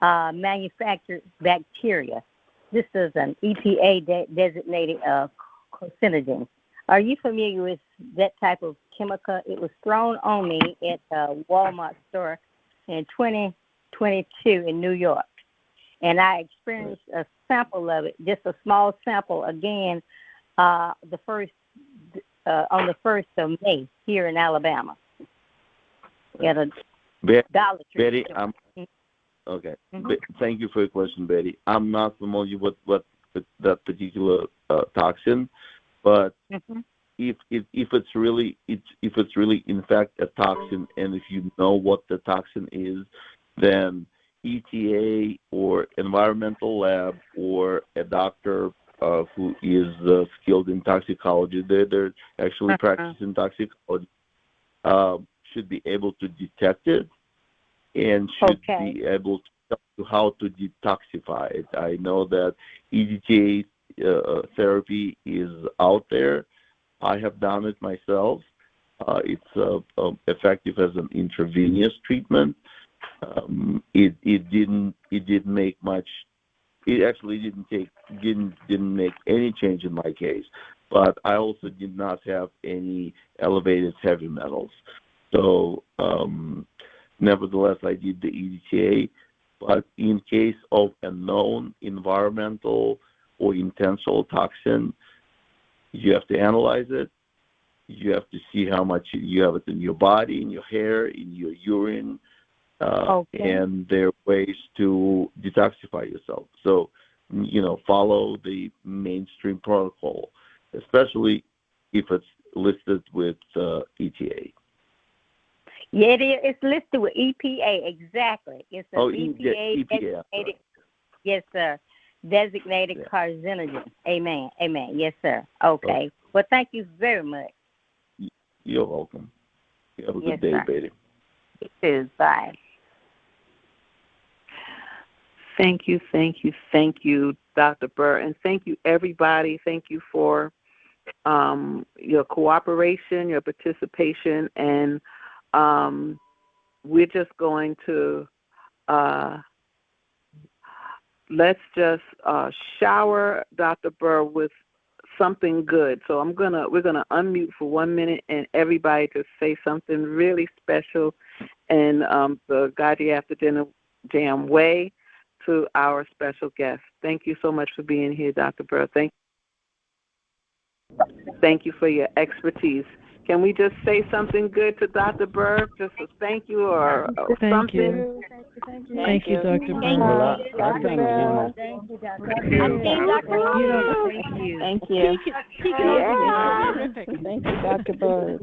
manufactured bacteria. This is an EPA designated carcinogen. Are you familiar with that type of chemical? It was thrown on me at a Walmart store in 2022 in New York. And I experienced a sample of it, just a small sample again, on the 1st of May here in Alabama. At a Dollar Tree. Betty, okay. Thank you for your question, Betty. I'm not familiar with that particular toxin, but if it's really in fact a toxin, and if you know what the toxin is, then ETA or environmental lab or a doctor who is skilled in toxicology, they're actually practicing toxicology, should be able to detect it and should be able to tell you how to detoxify it. I know that EDTA therapy is out there. I have done it myself. It's effective as an intravenous treatment. It didn't make much. It actually didn't make any change in my case. But I also did not have any elevated heavy metals. So nevertheless, I did the EDTA. But in case of a known environmental or intentional toxin, you have to analyze it. You have to see how much you have it in your body, in your hair, in your urine, and there are ways to detoxify yourself. So, follow the mainstream protocol, especially if it's listed with ETA. Yeah, it is. It's listed with EPA, exactly. It's an EPA designated, yes, sir, designated carcinogen. Amen. Yes, sir. Okay. Well, thank you very much. You're welcome. You have a good day, Betty. You too. Bye. Thank you, Dr. Ber, and thank you, everybody. Thank you for your cooperation, your participation, and we're just going to let's just shower Dr. Ber with something good. So we're gonna unmute for 1 minute, and everybody to say something really special in the GoGi After Dinner Jam way to our special guest. Thank you so much for being here, Dr. Ber. Thank you for your expertise. Can we just say something good to Dr. Ber? Just a thank you or something? You. Thank you, Dr. Ber. Thank you, Dr. Ber.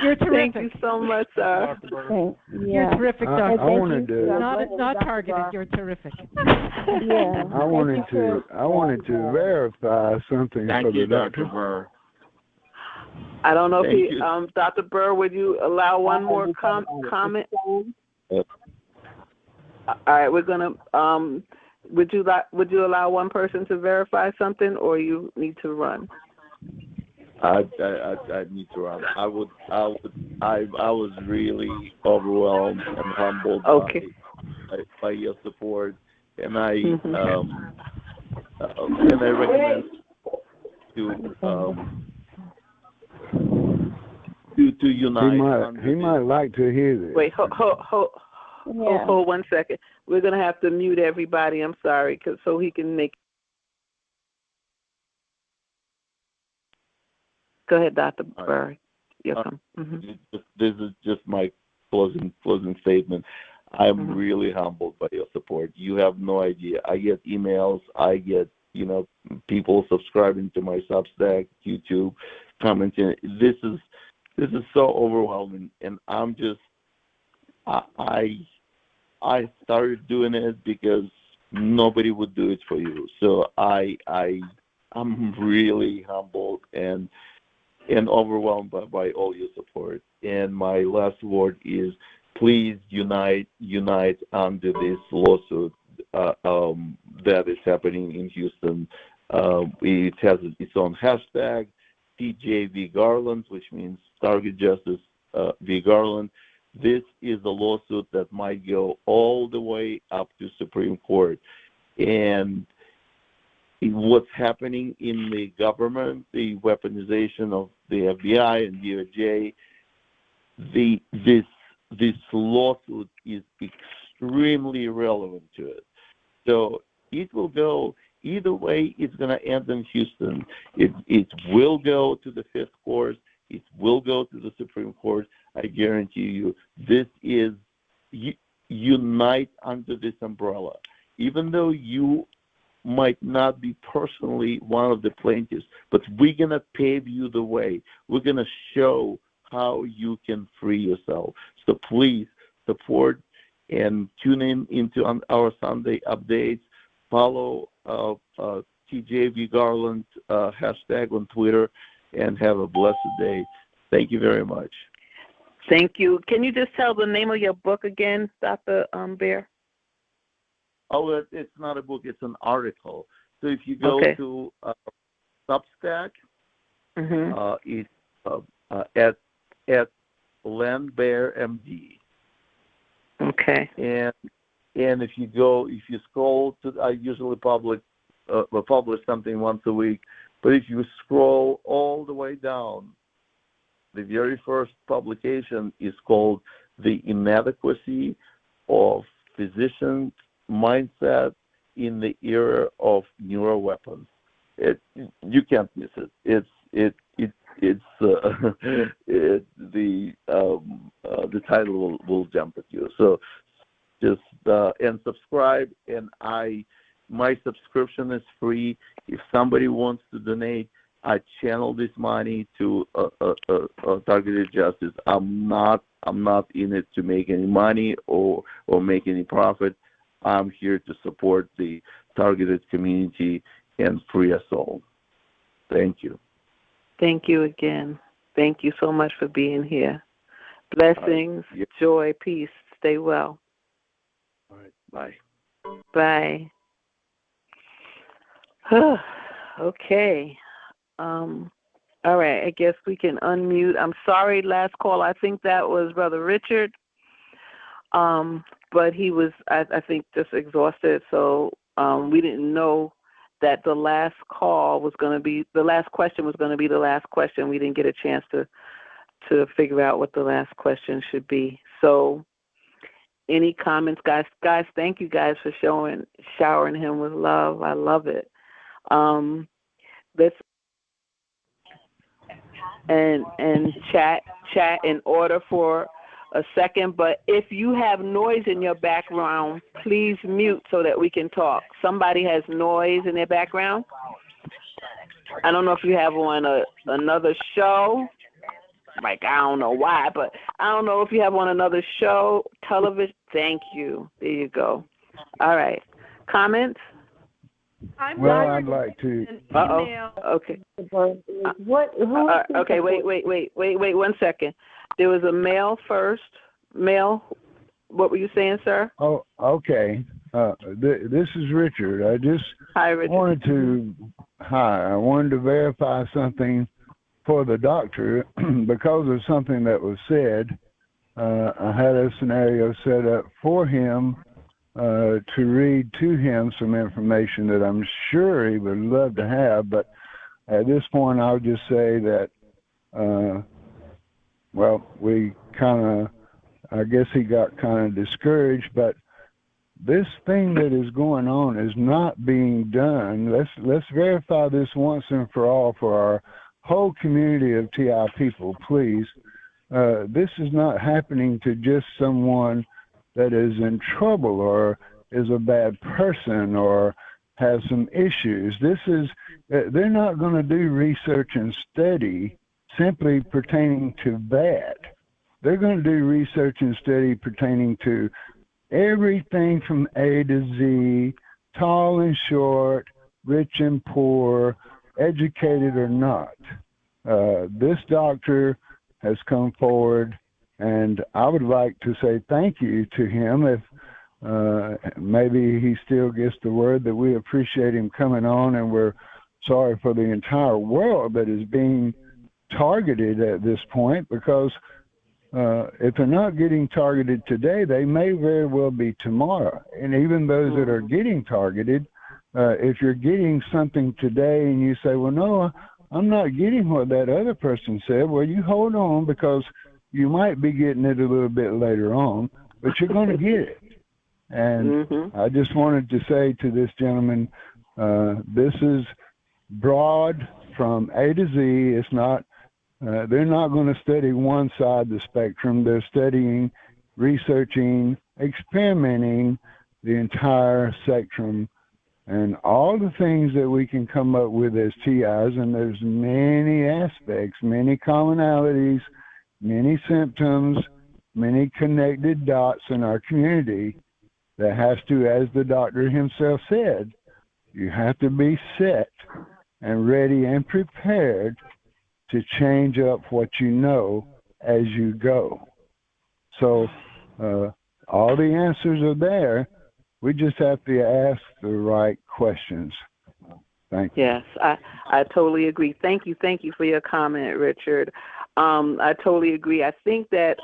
You're terrific. Thank you so much, sir. You're terrific, Dr. I wanted to. Not targeted. You're terrific. Yeah. I wanted to verify something for the doctor. Ber. I don't know if Dr. Ber, would you allow one more comment? All right, we're gonna. Would you allow one person to verify something, or you need to run? I need to run. I was really overwhelmed and humbled by your support, and I recommend to unite. He might like to hear this. Wait, hold 1 second. We're gonna have to mute everybody. I'm sorry, so he can make. Go ahead, Dr. Ber. This is just my closing statement. I'm really humbled by your support. You have no idea. I get emails. I get people subscribing to my Substack, YouTube, commenting. This is so overwhelming, and I'm just I started doing it because nobody would do it for you. So I'm really humbled and overwhelmed by all your support. And my last word is, please unite under this lawsuit that is happening in Houston. It has its own hashtag, TJ v. Garland, which means Target Justice v. Garland. This is a lawsuit that might go all the way up to Supreme Court. And what's happening in the government, the weaponization of the FBI and DOJ, this lawsuit is extremely relevant to it. So it will go either way. It's going to end in Houston. It will go to the Fifth Court. It will go to the Supreme Court. I guarantee you. This is unite under this umbrella. Even though you might not be personally one of the plaintiffs, but we're going to pave you the way. We're going to show how you can free yourself. So please support and tune in into our Sunday updates. Follow TJV Garland hashtag on Twitter, and have a blessed day. Thank you very much. Thank you. Can you just tell the name of your book again, Dr. Ber? Oh, it's not a book. It's an article. So if you go to Substack, it's at Len Ber MD. Okay. And if you scroll to, I usually publish something once a week, but if you scroll all the way down, the very first publication is called The Inadequacy of Physicians' Mindset in the Era of Neuroweapons. You can't miss it. The title will jump at you. So just and subscribe. And my subscription is free. If somebody wants to donate, I channel this money to Targeted Justice. I'm not in it to make any money or make any profit. I'm here to support the targeted community and free us all. Thank you. Thank you again. Thank you so much for being here. Blessings, joy, peace. Stay well. All right. Bye. Okay. All right. I guess we can unmute. I'm sorry, last call. I think that was Brother Richard. But he was, I think, just exhausted. So we didn't know that the last call was going to be, the last question was going to be the last question. We didn't get a chance to figure out what the last question should be. So any comments, guys? Guys, thank you guys for showering him with love. I love it. Let's and chat in order for a second, but if you have noise in your background, please mute so that we can talk. Somebody has noise in their background. I don't know if you have on another show. Like, I don't know why, but I don't know if you have on another show, television. Thank you. There you go. All right. Comments? I'd like to. Okay. Okay, wait 1 second. There was a mail first. Mail, what were you saying, sir? Oh, okay. This is Richard. I just wanted to verify something for the doctor because of something that was said. I had a scenario set up for him to read to him some information that I'm sure he would love to have, but at this point I'll just say that I guess he got kind of discouraged, but this thing that is going on is not being done. Let's verify this once and for all for our whole community of TI people, please. This is not happening to just someone that is in trouble or is a bad person or has some issues. They're not going to do research and study simply pertaining to that. They're going to do research and study pertaining to everything from A to Z, tall and short, rich and poor, educated or not. This doctor has come forward, and I would like to say thank you to him. If maybe he still gets the word that we appreciate him coming on, and we're sorry for the entire world that is being targeted at this point, because if they're not getting targeted today, they may very well be tomorrow. And even those that are getting targeted, if you're getting something today and you say, well, no, I'm not getting what that other person said, well, you hold on, because you might be getting it a little bit later on, but you're going to get it. And I just wanted to say to this gentleman, this is broad from A to Z. It's not, they're not going to study one side of the spectrum. They're studying, researching, experimenting the entire spectrum and all the things that we can come up with as TIs. And there's many aspects, many commonalities, many symptoms, many connected dots in our community that has to, as the doctor himself said, you have to be set and ready and prepared to change up what you know as you go. So all the answers are there. We just have to ask the right questions. Thank you. Yes, I totally agree. Thank you for your comment, Richard. I totally agree. I think that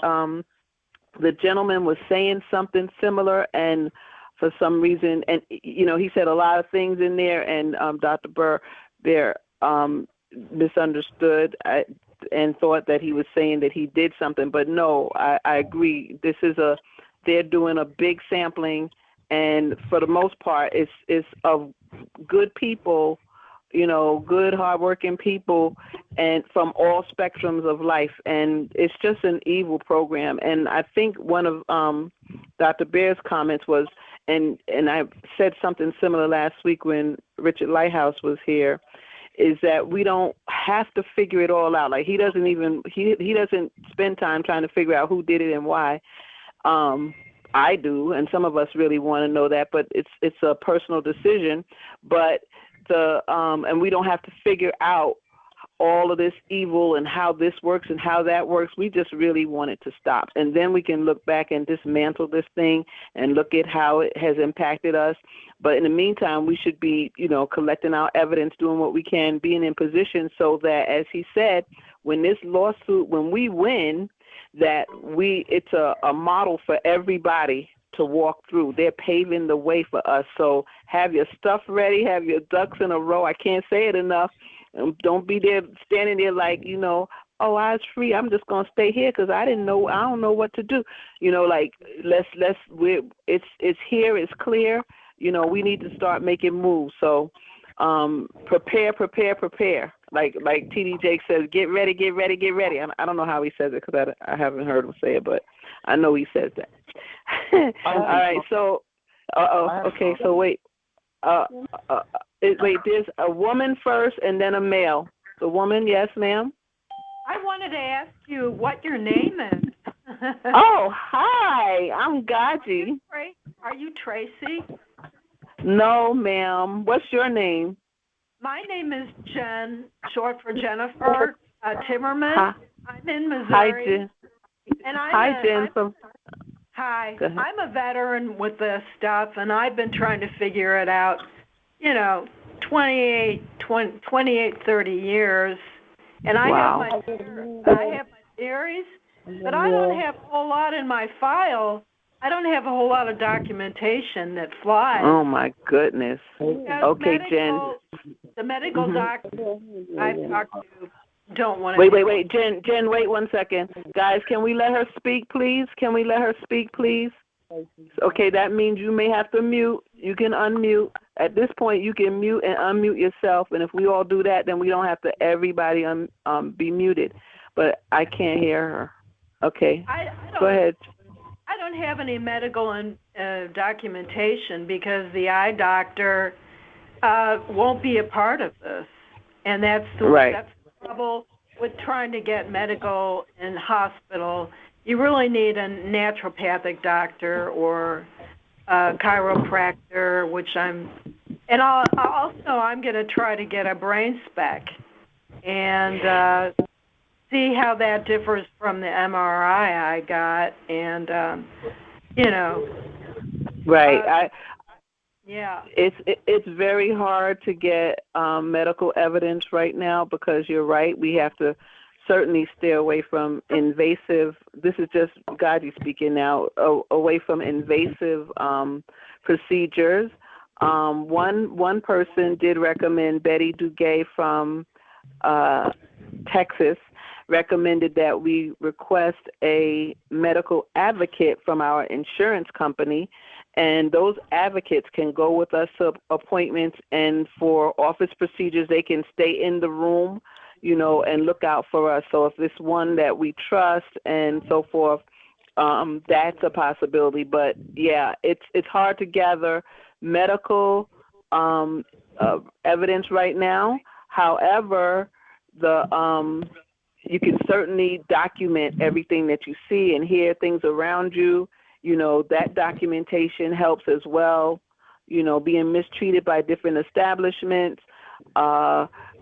the gentleman was saying something similar, and for some reason, and he said a lot of things in there, and Dr. Ber there misunderstood and thought that he was saying that he did something, but no, I agree. This is they're doing a big sampling, and for the most part, it's of good people, good, hardworking people, and from all spectrums of life. And it's just an evil program. And I think one of Dr. Ber's comments was, and I said something similar last week when Richard Lighthouse was here, is that we don't have to figure it all out. Like he doesn't spend time trying to figure out who did it and why. I do, and some of us really want to know that, but it's a personal decision. But and we don't have to figure out all of this evil and how this works and how that works. We just really want it to stop. And then we can look back and dismantle this thing and look at how it has impacted us. But in the meantime, we should be, collecting our evidence, doing what we can, being in position so that, as he said, when this lawsuit, when we win, that it's a model for everybody to walk through. They're paving the way for us. So have your stuff ready, have your ducks in a row. I can't say it enough. Don't be there standing there like, oh, I was free. I'm just going to stay here because I don't know what to do. It's here, it's clear. We need to start making moves. So prepare. Like T.D. Jakes says, get ready. I don't know how he says it because I haven't heard him say it, but I know he says that. All right, so, okay, so wait. There's a woman first and then a male. The woman, yes, ma'am? I wanted to ask you what your name is. Oh, hi, I'm Gaji. Are you Tracy? No, ma'am. What's your name? My name is Jen, short for Jennifer Timmerman. Hi. I'm in Missouri. Hi, Jen. And Hi, Jen. Hi. I'm a veteran with this stuff, and I've been trying to figure it out, 28, 30 years. And I have my theories, but I don't have a whole lot in my file. I don't have a whole lot of documentation that flies. Oh, my goodness. Okay, Jen. The medical doctors I've talked to don't want to... Wait. Jen, wait 1 second. Guys, can we let her speak, please? Okay, that means you may have to mute. You can unmute. At this point, you can mute and unmute yourself, and if we all do that, then we don't have to everybody be muted. But I can't hear her. Okay, go ahead. I don't have any medical documentation because the eye doctor won't be a part of this, and that's the trouble with trying to get medical in hospital. You really need a naturopathic doctor or a chiropractor, I'm going to try to get a brain spec and see how that differs from the MRI I got, and Right. Yeah. It's very hard to get medical evidence right now because you're right. We have to certainly stay away from invasive. This is just GoGi's speaking now. Away from invasive procedures. One person did recommend, Betty Duguay from Texas, recommended that we request a medical advocate from our insurance company, and those advocates can go with us to appointments, and for office procedures they can stay in the room, and look out for us. So if it's one that we trust and so forth, that's a possibility. But yeah, it's hard to gather medical evidence right now. However, you can certainly document everything that you see and hear, things around you. That documentation helps as well. Being mistreated by different establishments,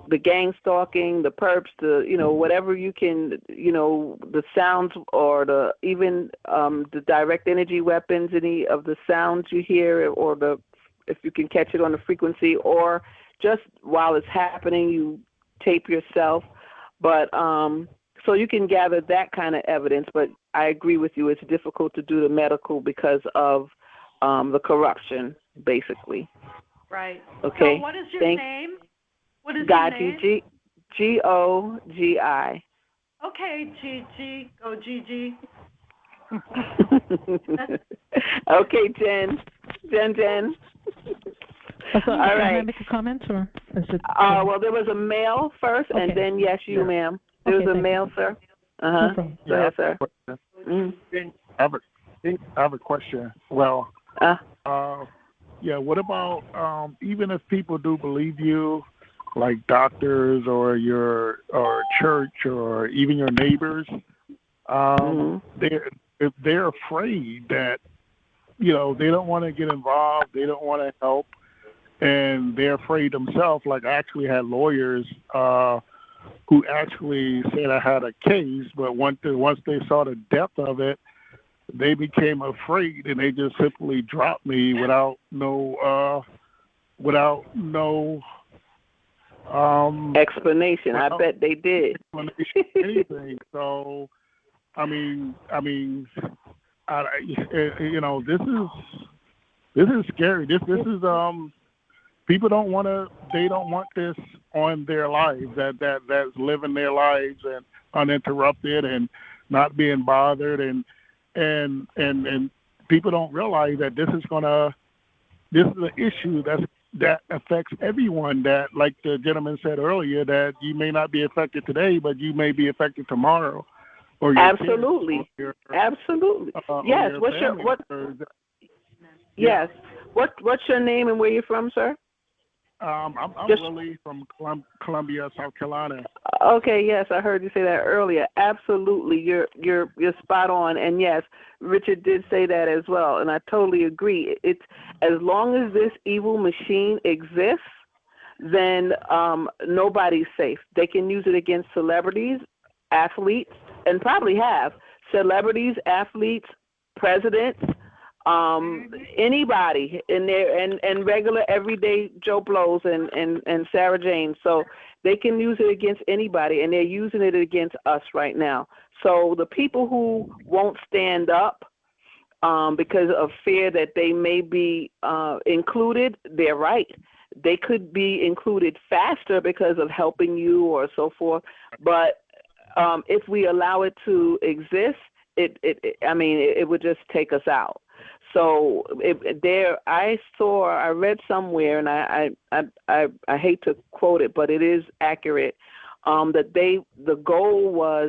the gang stalking, the perps, whatever you can, the sounds or even the direct energy weapons, any of the sounds you hear, or if you can catch it on the frequency, or just while it's happening, you tape yourself. But so you can gather that kind of evidence, but I agree with you, it's difficult to do the medical because of the corruption, basically. Right. Okay. So what is your name? What is GoGi, your name? GoGi. Okay, Gigi. Go, Gigi. Okay, Jen. All right. Can I make a comment, or is it? Well, there was a male first, okay. And then yes, you, ma'am. There was a male, sir. No problem. Go ahead, sir. I have a question. Well, what about even if people do believe you, like doctors or church or even your neighbors, they're afraid that they don't want to get involved, they don't want to help, and they're afraid themselves. Like, I actually had lawyers who actually said I had a case, but once they saw the depth of it, they became afraid and they just simply dropped me without no explanation. I bet they did. Anything. So, this is scary. This is people don't want this on their lives, that's living their lives and uninterrupted and not being bothered, and people don't realize that this is an issue that affects everyone, that, like the gentleman said earlier, that you may not be affected today, but you may be affected tomorrow. Or absolutely. Absolutely. Yes. Yes. What's your name and where you're from, sir? I'm Willie from Columbia, South Carolina. Okay, yes, I heard you say that earlier. Absolutely, you're spot on. And yes, Richard did say that as well, and I totally agree. It's as long as this evil machine exists, then nobody's safe. They can use it against celebrities, athletes, and probably have celebrities, athletes, presidents. Anybody in there, and regular everyday Joe Blows and Sarah Jane. So they can use it against anybody, and they're using it against us right now. So the people who won't stand up because of fear that they may be included, they're right. They could be included faster because of helping you or so forth. But if we allow it to exist, it would just take us out. So I read somewhere, and I hate to quote it, but it is accurate, that their goal,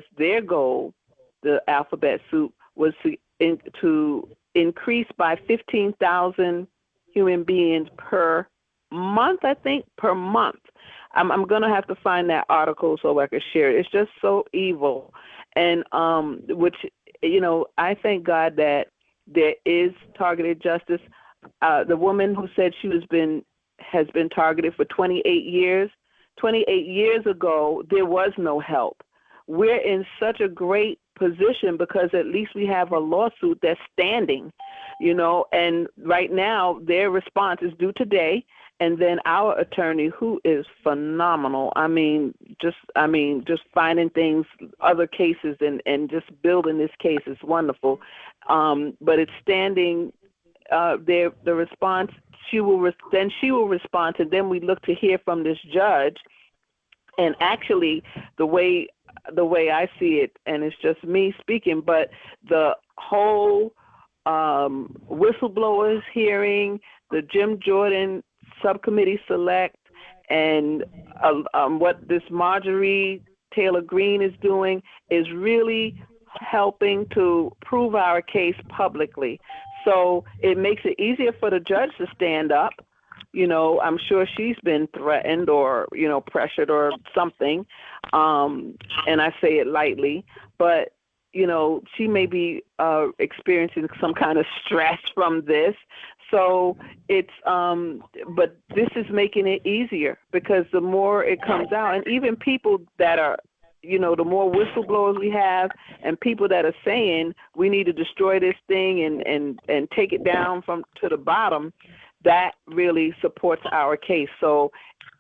the alphabet soup, was to increase by 15,000 human beings per month, I think, per month. I'm going to have to find that article so I can share it. It's just so evil. And which, I thank God that there is targeted justice. The woman who said she has been targeted for 28 years. 28 years ago, there was no help. We're in such a great position because at least we have a lawsuit that's standing, and right now their response is due today. And then our attorney, who is phenomenal, just finding things, other cases, and just building this case is wonderful. But it's standing there. The response, she will respond, and then we look to hear from this judge. And actually, the way I see it, and it's just me speaking, but the whole whistleblowers hearing, the Jim Jordan subcommittee select, and what this Marjorie Taylor Greene is doing is really helping to prove our case publicly. So it makes it easier for the judge to stand up. You know, I'm sure she's been threatened or, you know, pressured or something, and I say it lightly, but, you know, she may be experiencing some kind of stress from this. So it's, but this is making it easier because the more it comes out, and even people that are, you know, the more whistleblowers we have and people that are saying we need to destroy this thing and take it down to the bottom, that really supports our case. So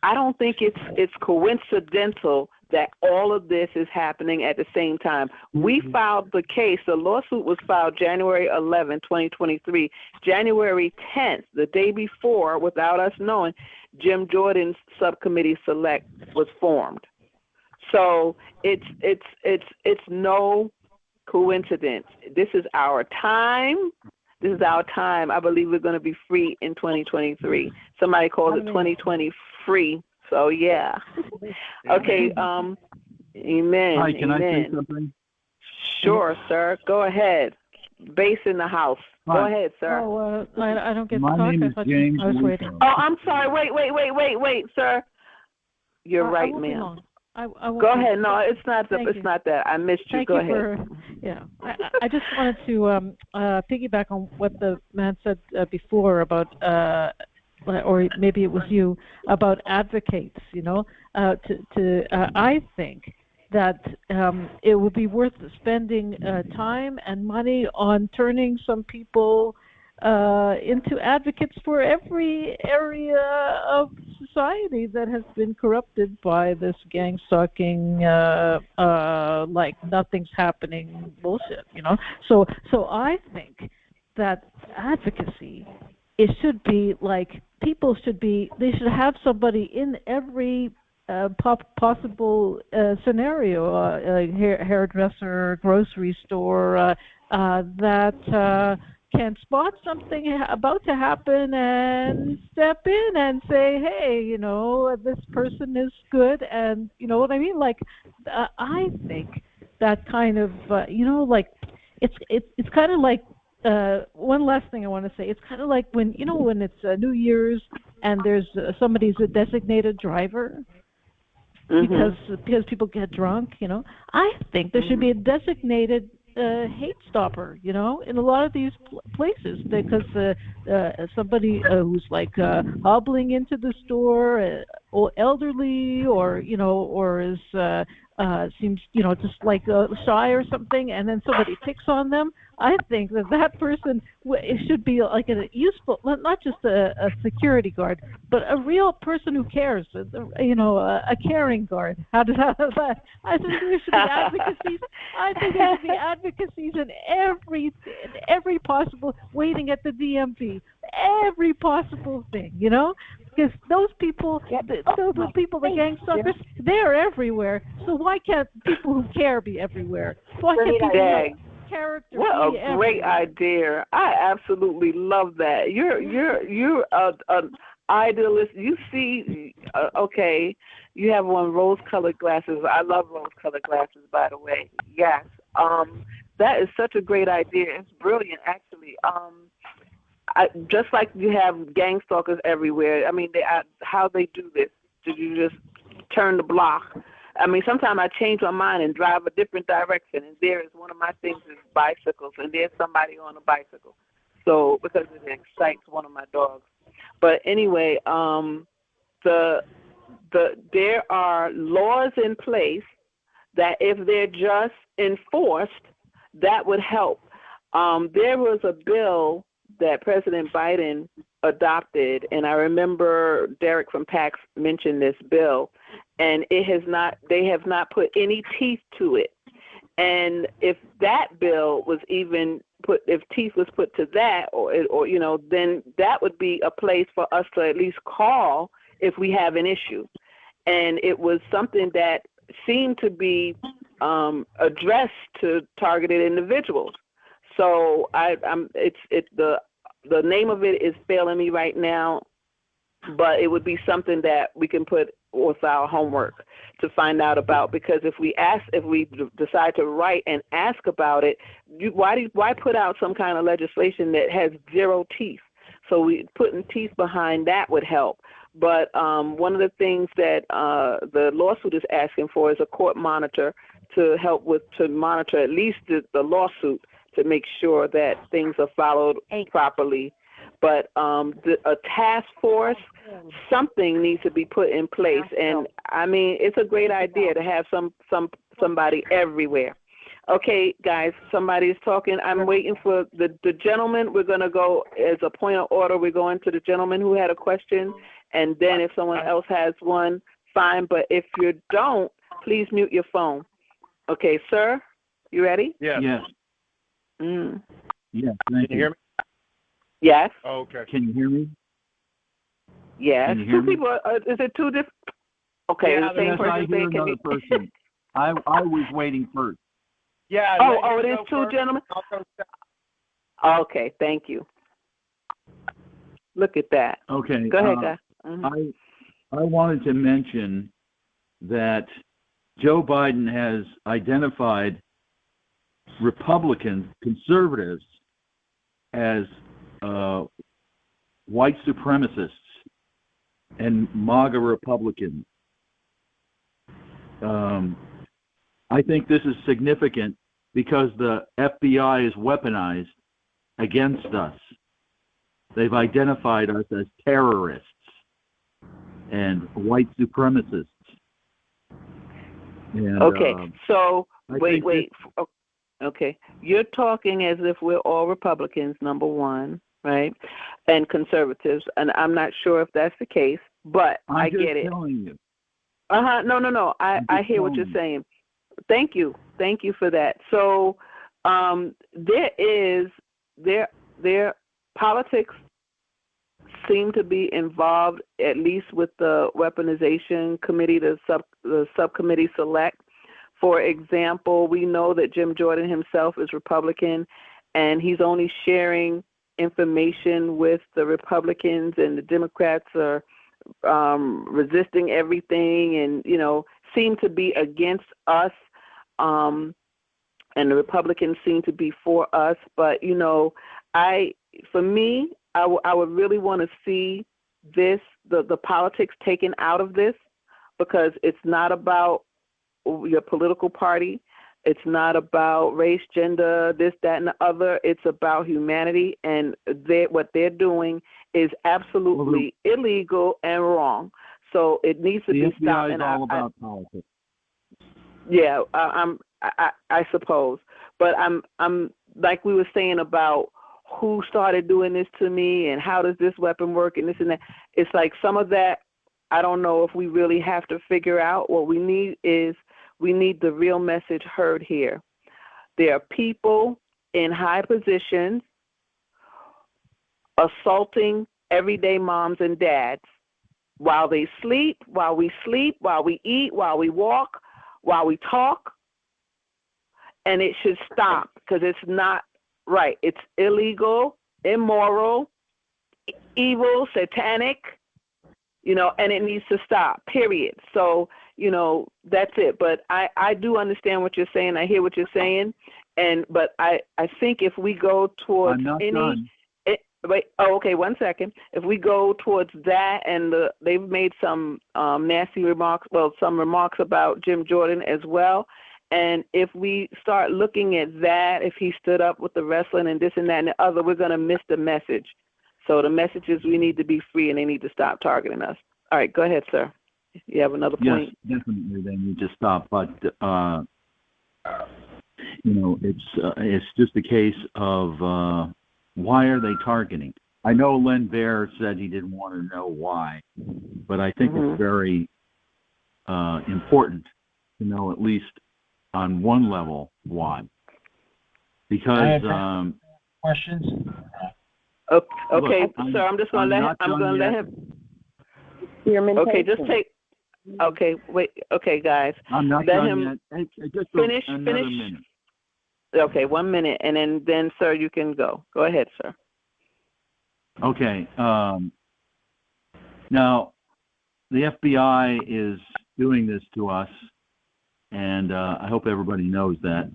I don't think it's coincidental that all of this is happening at the same time. We filed the case. The lawsuit was filed January 11, 2023. January 10th, the day before, without us knowing, Jim Jordan's subcommittee select was formed. So it's no coincidence. This is our time. This is our time. I believe we're going to be free in 2023. Somebody calls it 2020 free. So, yeah. Okay. Amen. Hi, can Amen. I say something? Sure, sir. Go ahead. Base in the house. Hi. Go ahead, sir. Oh, I don't get My to talk. name I is thought James I was Lupo. waiting. Oh, I'm sorry. Wait, sir. You're right, I won't be ma'am. long. I won't Go be ahead. long. No, it's not Thank you. not that. I missed you. Thank Go you ahead. I just wanted to piggyback on what the man said before about, or maybe it was you, about advocates. You know, I think that it would be worth spending time and money on turning some people into advocates for every area of society that has been corrupted by this gang stalking, like nothing's happening bullshit, you know. So I think that advocacy, it should be like they should have somebody in every possible scenario, hairdresser, grocery store, that can spot something about to happen and step in and say, hey, you know, this person is good, and you know what I mean? Like, I think that kind of, you know, like, it's kind of like, one last thing I want to say. It's kind of like when it's New Year's and there's somebody's a designated driver. Mm-hmm. Because people get drunk, you know. I think there should be a designated hate stopper, you know, in a lot of these places, because somebody who's like hobbling into the store, or elderly, or you know, or is seems, you know, just like shy or something, and then somebody picks on them. I think that person it should be like a useful, not just a security guard, but a real person who cares. You know, a caring guard. How does that? I think there should be advocacies. I think there should be advocacies in every possible, waiting at the DMV, every possible thing. You know. Because those people, those people, the gang stalkers, they're everywhere. So why can't people who care be everywhere? Why can't people character What a be great everywhere? idea! I absolutely love that. You're an idealist. You see, okay, you have on rose-colored glasses. I love rose-colored glasses, by the way. Yes, that is such a great idea. It's brilliant, actually. Just like you have gang stalkers everywhere. I mean, how they do this? Did you just turn the block? I mean, sometimes I change my mind and drive a different direction, and there is one of my things is bicycles, and there's somebody on a bicycle. So because it excites one of my dogs. But anyway, there are laws in place that if they're just enforced, that would help. There was a bill that President Biden adopted, and I remember Derek from PAX mentioned this bill, and they have not put any teeth to it. And if that bill was even if teeth was put to that, or you know, then that would be a place for us to at least call if we have an issue. And it was something that seemed to be addressed to targeted individuals. So the name of it is failing me right now, but it would be something that we can put with our homework to find out about, because if we decide to write and ask about it, why put out some kind of legislation that has zero teeth? So putting teeth behind that would help. But one of the things that the lawsuit is asking for is a court monitor to help to monitor at least the lawsuit to make sure that things are followed properly. But a task force, something needs to be put in place. And I mean, it's a great idea to have somebody everywhere. Okay, guys, somebody is talking. I'm waiting for the gentleman. We're going to go as a point of order. We're going to the gentleman who had a question, and then if someone else has one, fine. But if you don't, please mute your phone. Okay, sir, you ready? Yes. Yes. Yes. Thank Can you hear me? Yes. Oh, okay. Can you hear me? Yes. Can you hear me? People. Is it two different? Okay. Yeah, the same yes, person I hear another person. I was waiting first. Yeah. It is two gentlemen. Okay. Thank you. Look at that. Okay. Go ahead, guys. Mm-hmm. I wanted to mention that Joe Biden has identified Republicans, conservatives, as white supremacists and MAGA Republicans. I think this is significant because the FBI is weaponized against us. They've identified us as terrorists and white supremacists. And, okay, so wait. Okay, you're talking as if we're all Republicans, number one, right, and conservatives, and I'm not sure if that's the case, but I get it. I'm just telling you. No. I hear what you're saying. Thank you for that. So their politics seem to be involved, at least with the weaponization committee, the subcommittee select. For example, we know that Jim Jordan himself is Republican, and he's only sharing information with the Republicans, and the Democrats are resisting everything and, you know, seem to be against us, and the Republicans seem to be for us. But, you know, I would really want to see the politics taken out of this, because it's not about your political party. It's not about race, gender, this, that, and the other. It's about humanity, and what they're doing is absolutely illegal and wrong. So it needs to be stopped. The FBI is all about politics. Yeah, I suppose. But I'm like we were saying about who started doing this to me and how does this weapon work and this and that. It's like some of that I don't know if we really have to figure out. What we need is the real message heard here. There are people in high positions assaulting everyday moms and dads while they sleep, while we eat, while we walk, while we talk. And it should stop, because it's not right. It's illegal, immoral, evil, satanic, and it needs to stop, period. So, that's it. But I do understand what you're saying. I hear what you're saying. But I think if we go towards okay, 1 second. If we go towards that, and they've made some nasty remarks, some remarks about Jim Jordan as well. And if we start looking at that, if he stood up with the wrestling and this and that and the other, we're going to miss the message. So the message is we need to be free, and they need to stop targeting us. All right, go ahead, sir. You have another point? Yes, definitely they need to stop. But, it's just a case of why are they targeting? I know Len Ber said he didn't want to know why, but I think it's very important to know at least on one level why. Because questions. Okay, look, sir. I'm just going to let him. Okay, just take. Okay, wait. Okay, guys. I'm not let done him yet. Hey, just finish. another minute. Okay, 1 minute, and then, sir, you can go. Go ahead, sir. Okay. Now, the FBI is doing this to us, and I hope everybody knows that.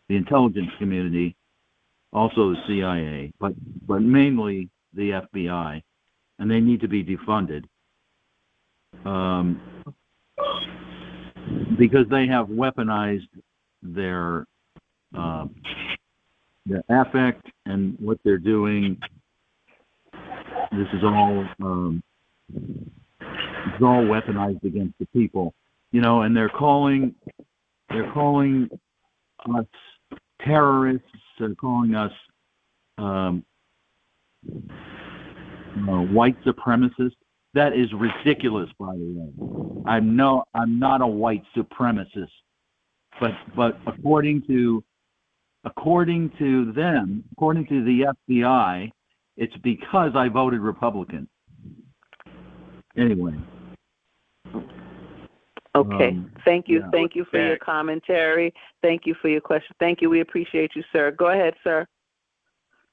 The intelligence community, also the CIA, but mainly the FBI, and they need to be defunded because they have weaponized their affect and what they're doing. This is all weaponized against the people, and they're calling us terrorists. They're calling us white supremacists. That is ridiculous, by the way. I'm not a white supremacist, but according to them, according to the FBI, it's because I voted Republican. Anyway. Okay. Thank you. Yeah. Thank you for your commentary. Thank you for your question. Thank you. We appreciate you, sir. Go ahead, sir.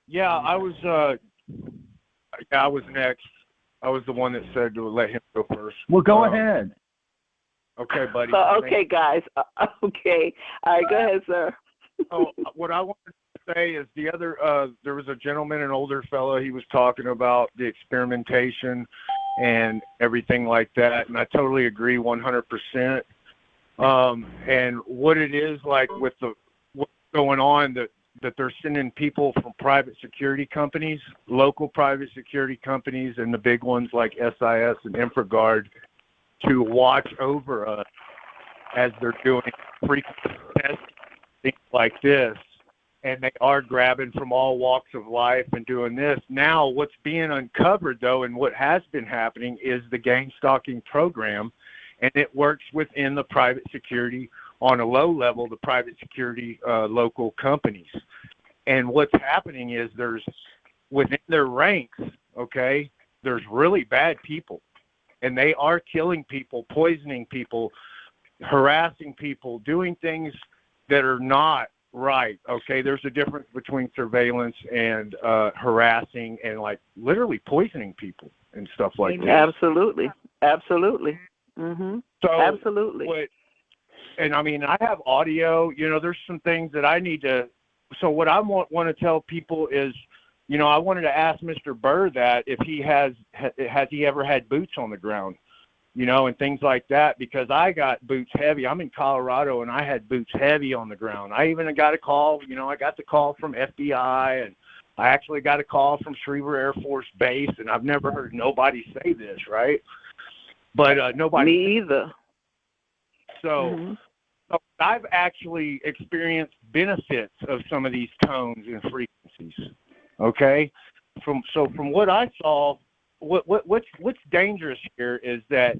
Yeah, I was next. I was the one that said to let him go first. Well, go ahead. Okay, buddy. Okay, guys. Okay. All right, go ahead, sir. What I wanted to say is there was a gentleman, an older fellow, he was talking about the experimentation and everything like that, and I totally agree 100%. And what it is like with what's going on, that they're sending people from private security companies, local private security companies, and the big ones like SIS and InfraGard to watch over us as they're doing frequent tests, things like this. And they are grabbing from all walks of life and doing this. Now, what's being uncovered, though, and what has been happening is the gang stalking program, and it works within the private security on a low level, the private security local companies. And what's happening is there's within their ranks, okay, there's really bad people, and they are killing people, poisoning people, harassing people, doing things that are not right. Okay, there's a difference between surveillance and harassing and like literally poisoning people and stuff like that. Absolutely. Mm-hmm. So absolutely. And I mean, I have audio. There's some things that I need to. So what I want to tell people is, I wanted to ask Mr. Ber that if he has he ever had boots on the ground, and things like that, because I got boots heavy. I'm in Colorado, and I had boots heavy on the ground. I even got a call, I got the call from FBI, and I actually got a call from Schriever Air Force Base, and I've never heard nobody say this, right? But nobody. Me either. So I've actually experienced benefits of some of these tones and frequencies, okay? From what I saw, what's dangerous here is that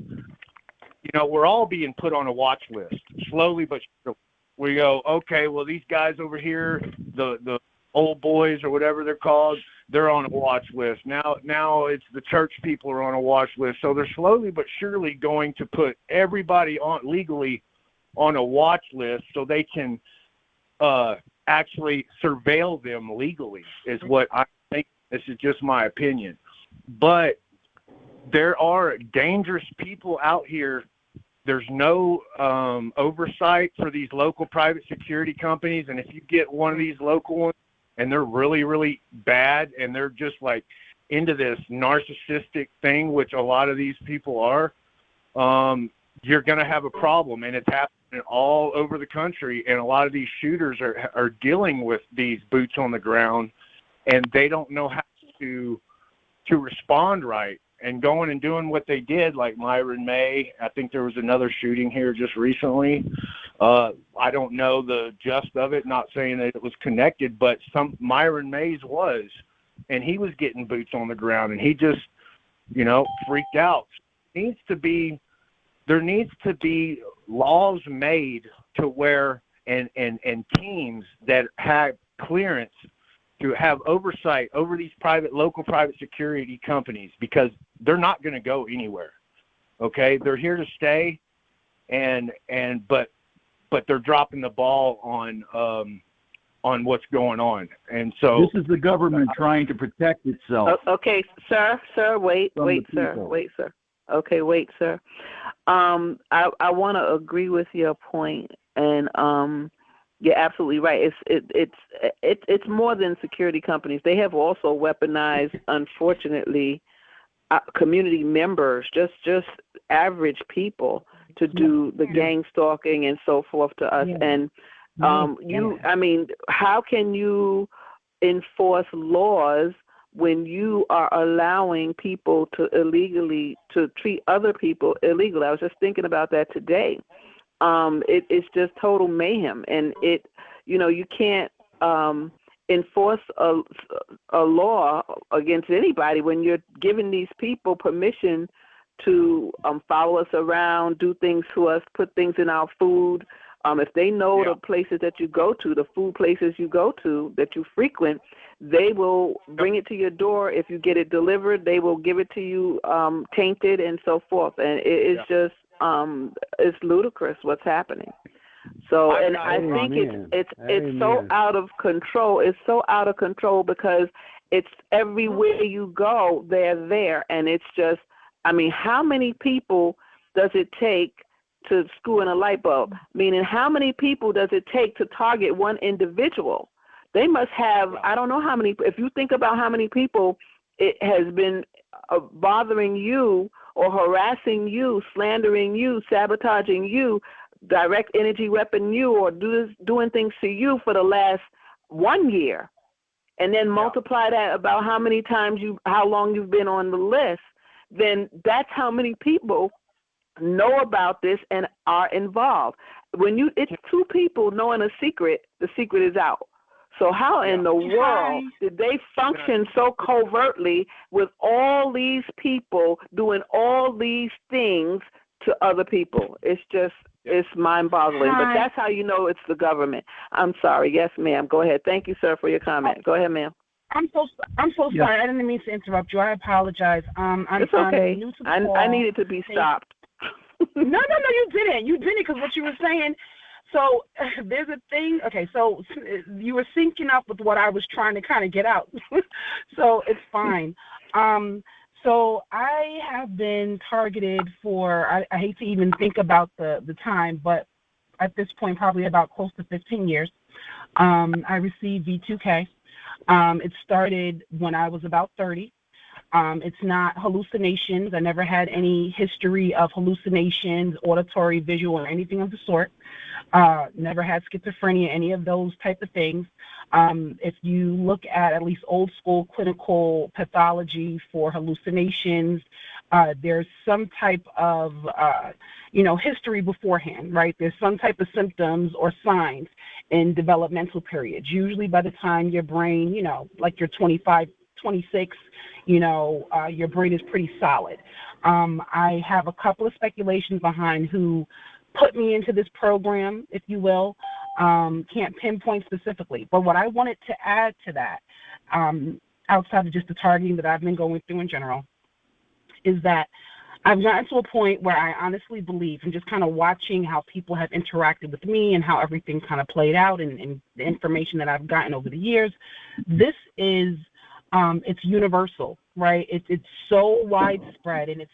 we're all being put on a watch list slowly but surely. We go, okay, well, these guys over here, the old boys or whatever they're called, they're on a watch list. Now it's the church people are on a watch list. So they're slowly but surely going to put everybody on legally on a watch list so they can actually surveil them legally, is what I think. This is just my opinion. But there are dangerous people out here. There's no oversight for these local private security companies. And if you get one of these local ones and they're really, really bad and they're just like into this narcissistic thing, which a lot of these people are, you're going to have a problem. And it's happening all over the country. And a lot of these shooters are dealing with these boots on the ground, and they don't know how to respond right, and going and doing what they did, like Myron May. I think there was another shooting here just recently. I don't know the gist of it, not saying that it was connected, but some Myron May's was. and he was getting boots on the ground, and he just, freaked out. There needs to be laws made to where and teams that have clearance to have oversight over these local private security companies, because they're not going to go anywhere. Okay, they're here to stay, but they're dropping the ball on what's going on, and so this is the government trying to protect itself. Okay, sir, wait, sir. Okay, wait, sir. I want to agree with your point, and you're absolutely right. It's more than security companies. They have also weaponized, unfortunately, community members, just average people, to do the gang stalking and so forth to us. And how can you enforce laws when you are allowing people to treat other people illegally? I was just thinking about that today. It's just total mayhem, and you can't enforce a law against anybody when you're giving these people permission to follow us around, do things to us, put things in our food. If they know the places that you go to, the food places you go to that you frequent, they will bring it to your door. If you get it delivered, they will give it to you tainted and so forth. And it's just it's ludicrous what's happening. So, and I think it's so out of control. It's so out of control because it's everywhere you go, they're there, and it's just, how many people does it take to screw in a light bulb? Meaning, how many people does it take to target one individual? They must have, I don't know how many. If you think about how many people it has been bothering you or harassing you, slandering you, sabotaging you, direct energy weapon you, or doing things to you for the last 1 year, and then multiply that about how many times how long you've been on the list, then that's how many people know about this and are involved. When it's two people knowing a secret, the secret is out. So how in the world did they function so covertly with all these people doing all these things to other people? It's mind-boggling. But that's how you know it's the government. I'm sorry. Yes, ma'am. Go ahead. Thank you, sir, for your comment. Go ahead, ma'am. I'm so sorry. I didn't mean to interrupt you. I apologize. It's okay. New to the call. I needed to be stopped. No, you didn't. You didn't, because what you were saying. So there's a thing. Okay, so you were syncing up with what I was trying to kind of get out. So it's fine. So I have been targeted for, I hate to even think about the time, but at this point, probably about close to 15 years. I received V2K. It started when I was about 30. It's not hallucinations. I never had any history of hallucinations, auditory, visual, or anything of the sort. Never had schizophrenia, any of those type of things. If you look at least old school clinical pathology for hallucinations, there's some type of, history beforehand, right? There's some type of symptoms or signs in developmental periods. Usually by the time your brain, like you're 25, 26, your brain is pretty solid. I have a couple of speculations behind who put me into this program, if you will. Can't pinpoint specifically. But what I wanted to add to that, outside of just the targeting that I've been going through in general, is that I've gotten to a point where I honestly believe, and just kind of watching how people have interacted with me and how everything kind of played out and the information that I've gotten over the years, this is, it's universal, right? It's so widespread, and it's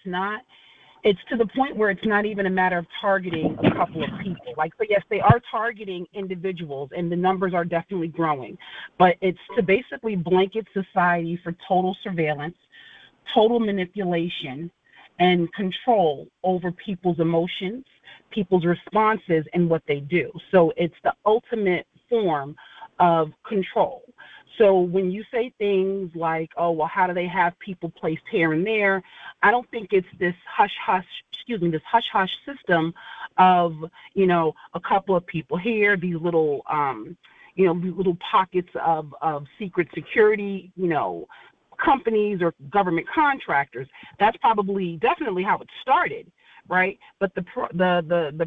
to the point where it's not even a matter of targeting a couple of people. So yes, they are targeting individuals, and the numbers are definitely growing, but it's to basically blanket society for total surveillance, total manipulation, and control over people's emotions, people's responses, and what they do. So it's the ultimate form of control. So when you say things like, oh, well, how do they have people placed here and there? I don't think it's this hush-hush system of, a couple of people here, these little, little pockets of secret security, companies or government contractors. That's definitely how it started, right? But the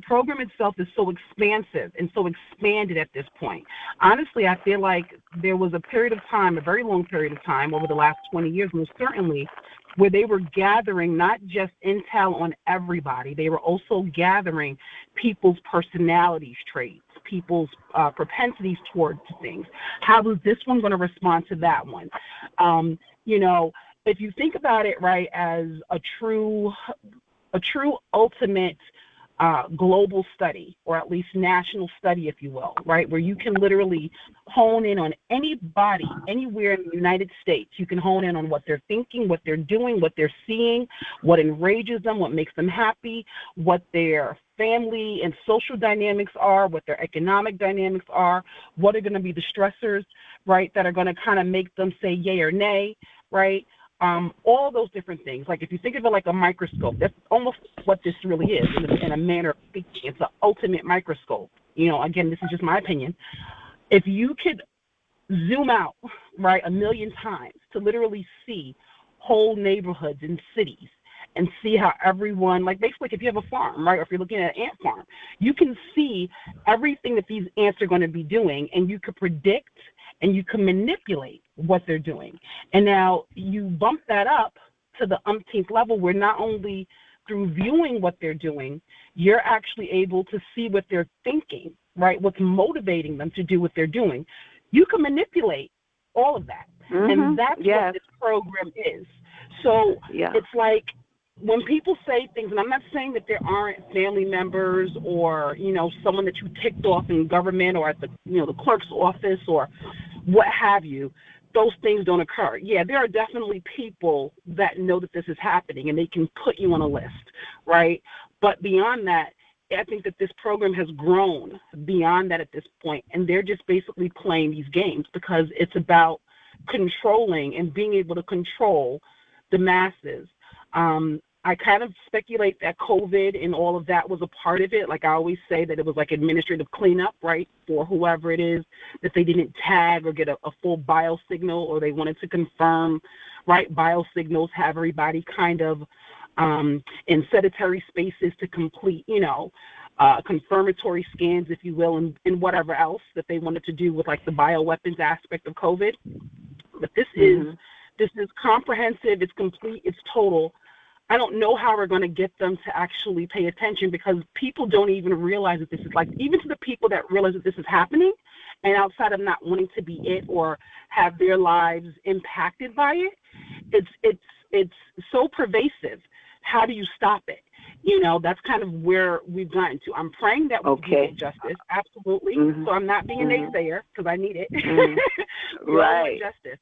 program itself is so expansive and so expanded at this point. Honestly, I feel like there was a period of time, a very long period of time over the last 20 years, most certainly, where they were gathering not just intel on everybody, they were also gathering people's personality traits, people's propensities towards things. How is this one going to respond to that one? If you think about it, right, as a true ultimate global study, or at least national study, if you will, right, where you can literally hone in on anybody anywhere in the United States. You can hone in on what they're thinking, what they're doing, what they're seeing, what enrages them, what makes them happy, what their family and social dynamics are, what their economic dynamics are, what are going to be the stressors, right, that are going to kind of make them say yay or nay, right? All those different things. Like if you think of it like a microscope, that's almost what this really is in a manner of speaking. It's an ultimate microscope. Again, this is just my opinion. If you could zoom out, right, 1,000,000 times to literally see whole neighborhoods and cities and see how everyone, like basically if you have a farm, right, or if you're looking at an ant farm, you can see everything that these ants are going to be doing, and you could predict and you can manipulate what they're doing. And now you bump that up to the umpteenth level where not only through viewing what they're doing, you're actually able to see what they're thinking, right, what's motivating them to do what they're doing. You can manipulate all of that. And that's what this program is. So it's like when people say things, and I'm not saying that there aren't family members or, someone that you ticked off in government or at the, the clerk's office or what have you, those things don't occur. Yeah, there are definitely people that know that this is happening and they can put you on a list, right? But beyond that, I think that this program has grown beyond that at this point, and they're just basically playing these games because it's about controlling and being able to control the masses. I kind of speculate that COVID and all of that was a part of it. Like I always say that it was like administrative cleanup, right, for whoever it is, that they didn't tag or get a full biosignal, or they wanted to confirm, right, biosignals, have everybody kind of in sedentary spaces to complete, confirmatory scans, if you will, and whatever else that they wanted to do with like the bioweapons aspect of COVID. But this is comprehensive, it's complete, it's total. I don't know how we're going to get them to actually pay attention because people don't even realize that this is like, even to the people that realize that this is happening, and outside of not wanting to be it or have their lives impacted by it, it's so pervasive. How do you stop it? That's kind of where we've gotten to. I'm praying that we get justice, absolutely. So I'm not being a naysayer because I need it. Right. Justice.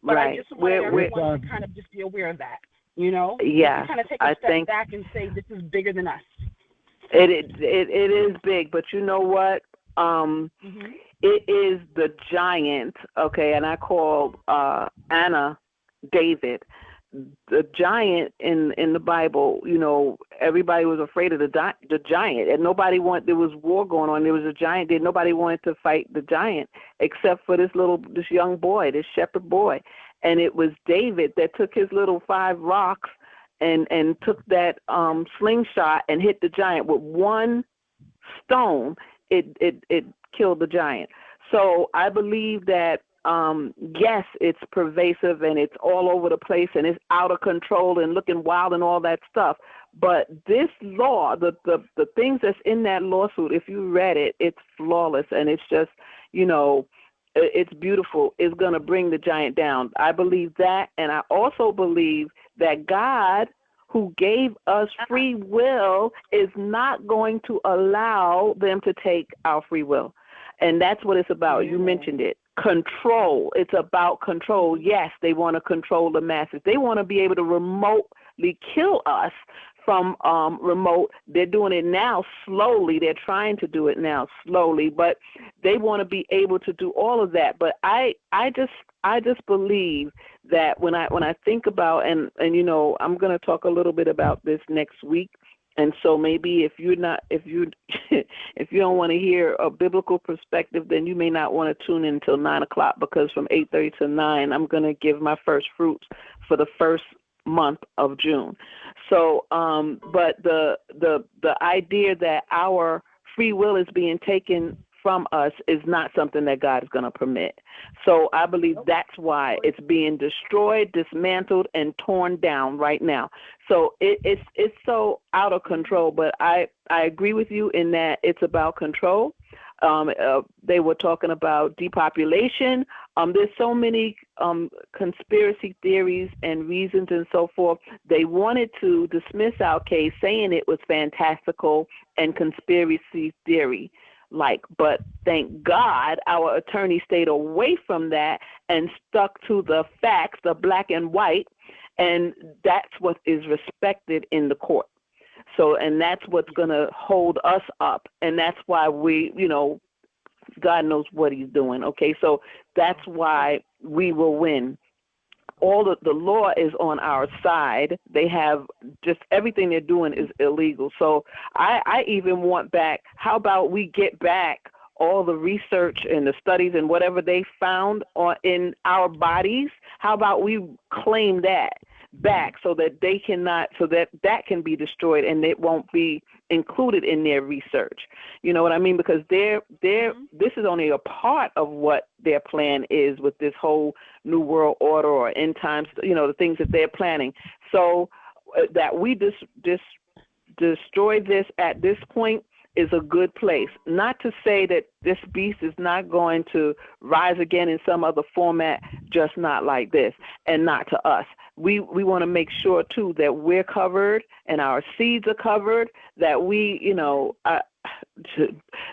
But I just want everyone to kind of just be aware of that. Yeah, kind of take a step back and say this is bigger than us. It is big, but you know what? It is the giant. Okay, and I call Anna David the giant in the Bible. Everybody was afraid of the giant, and nobody wanted. There was war going on. There was a giant there. Nobody wanted to fight the giant except for this young boy, this shepherd boy. And it was David that took his little 5 rocks and took that slingshot and hit the giant with one stone. It killed the giant. So I believe that yes, it's pervasive and it's all over the place and it's out of control and looking wild and all that stuff. But this law, the things that's in that lawsuit, if you read it, it's flawless and it's just, it's beautiful. It's going to bring the giant down. I believe that. And I also believe that God, who gave us free will, is not going to allow them to take our free will. And that's what it's about. You mentioned it. Control. It's about control. Yes, they want to control the masses. They want to be able to remotely kill us from remote. They're doing it now slowly. They're trying to do it now slowly, but they want to be able to do all of that. But I just believe that when I think about and I'm going to talk a little bit about this next week And so maybe if you if you don't want to hear a biblical perspective, then you may not want to tune in until 9 o'clock, because from 8:30 to 9, I'm going to give my first fruits for the first month of June. So, but the idea that our free will is being taken from us is not something that God is going to permit. So I believe that's why it's being destroyed, dismantled, and torn down right now. So it's so out of control. But I agree with you in that it's about control. They were talking about depopulation. There's so many conspiracy theories and reasons and so forth. They wanted to dismiss our case, saying it was fantastical and conspiracy theory. But thank God our attorney stayed away from that and stuck to the facts, the black and white, and that's what is respected in the court. So, and that's what's going to hold us up, and that's why we, God knows what he's doing, okay? So that's why we will win. All the law is on our side. They have just everything they're doing is illegal. So I even want back, how about we get back all the research and the studies and whatever they found in our bodies? How about we claim that back so that they cannot, so that can be destroyed and it won't be included in their research. You know what I mean? Because this is only a part of what their plan is with this whole New World Order or end times, the things that they're planning. So that we destroy this at this point is a good place. Not to say that this beast is not going to rise again in some other format, just not like this, and not to us. We want to make sure, too, that we're covered and our seeds are covered, that we,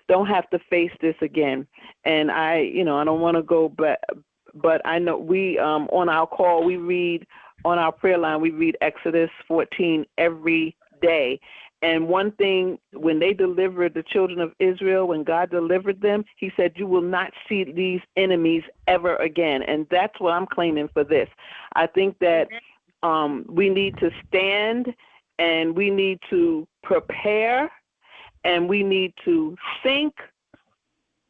don't have to face this again. And I don't want to go back, but I know we, on our call, we read, on our prayer line, we read Exodus 14 every day. And one thing, when they delivered the children of Israel, when God delivered them, he said, you will not see these enemies ever again. And that's what I'm claiming for this. I think that we need to stand and we need to prepare and we need to think,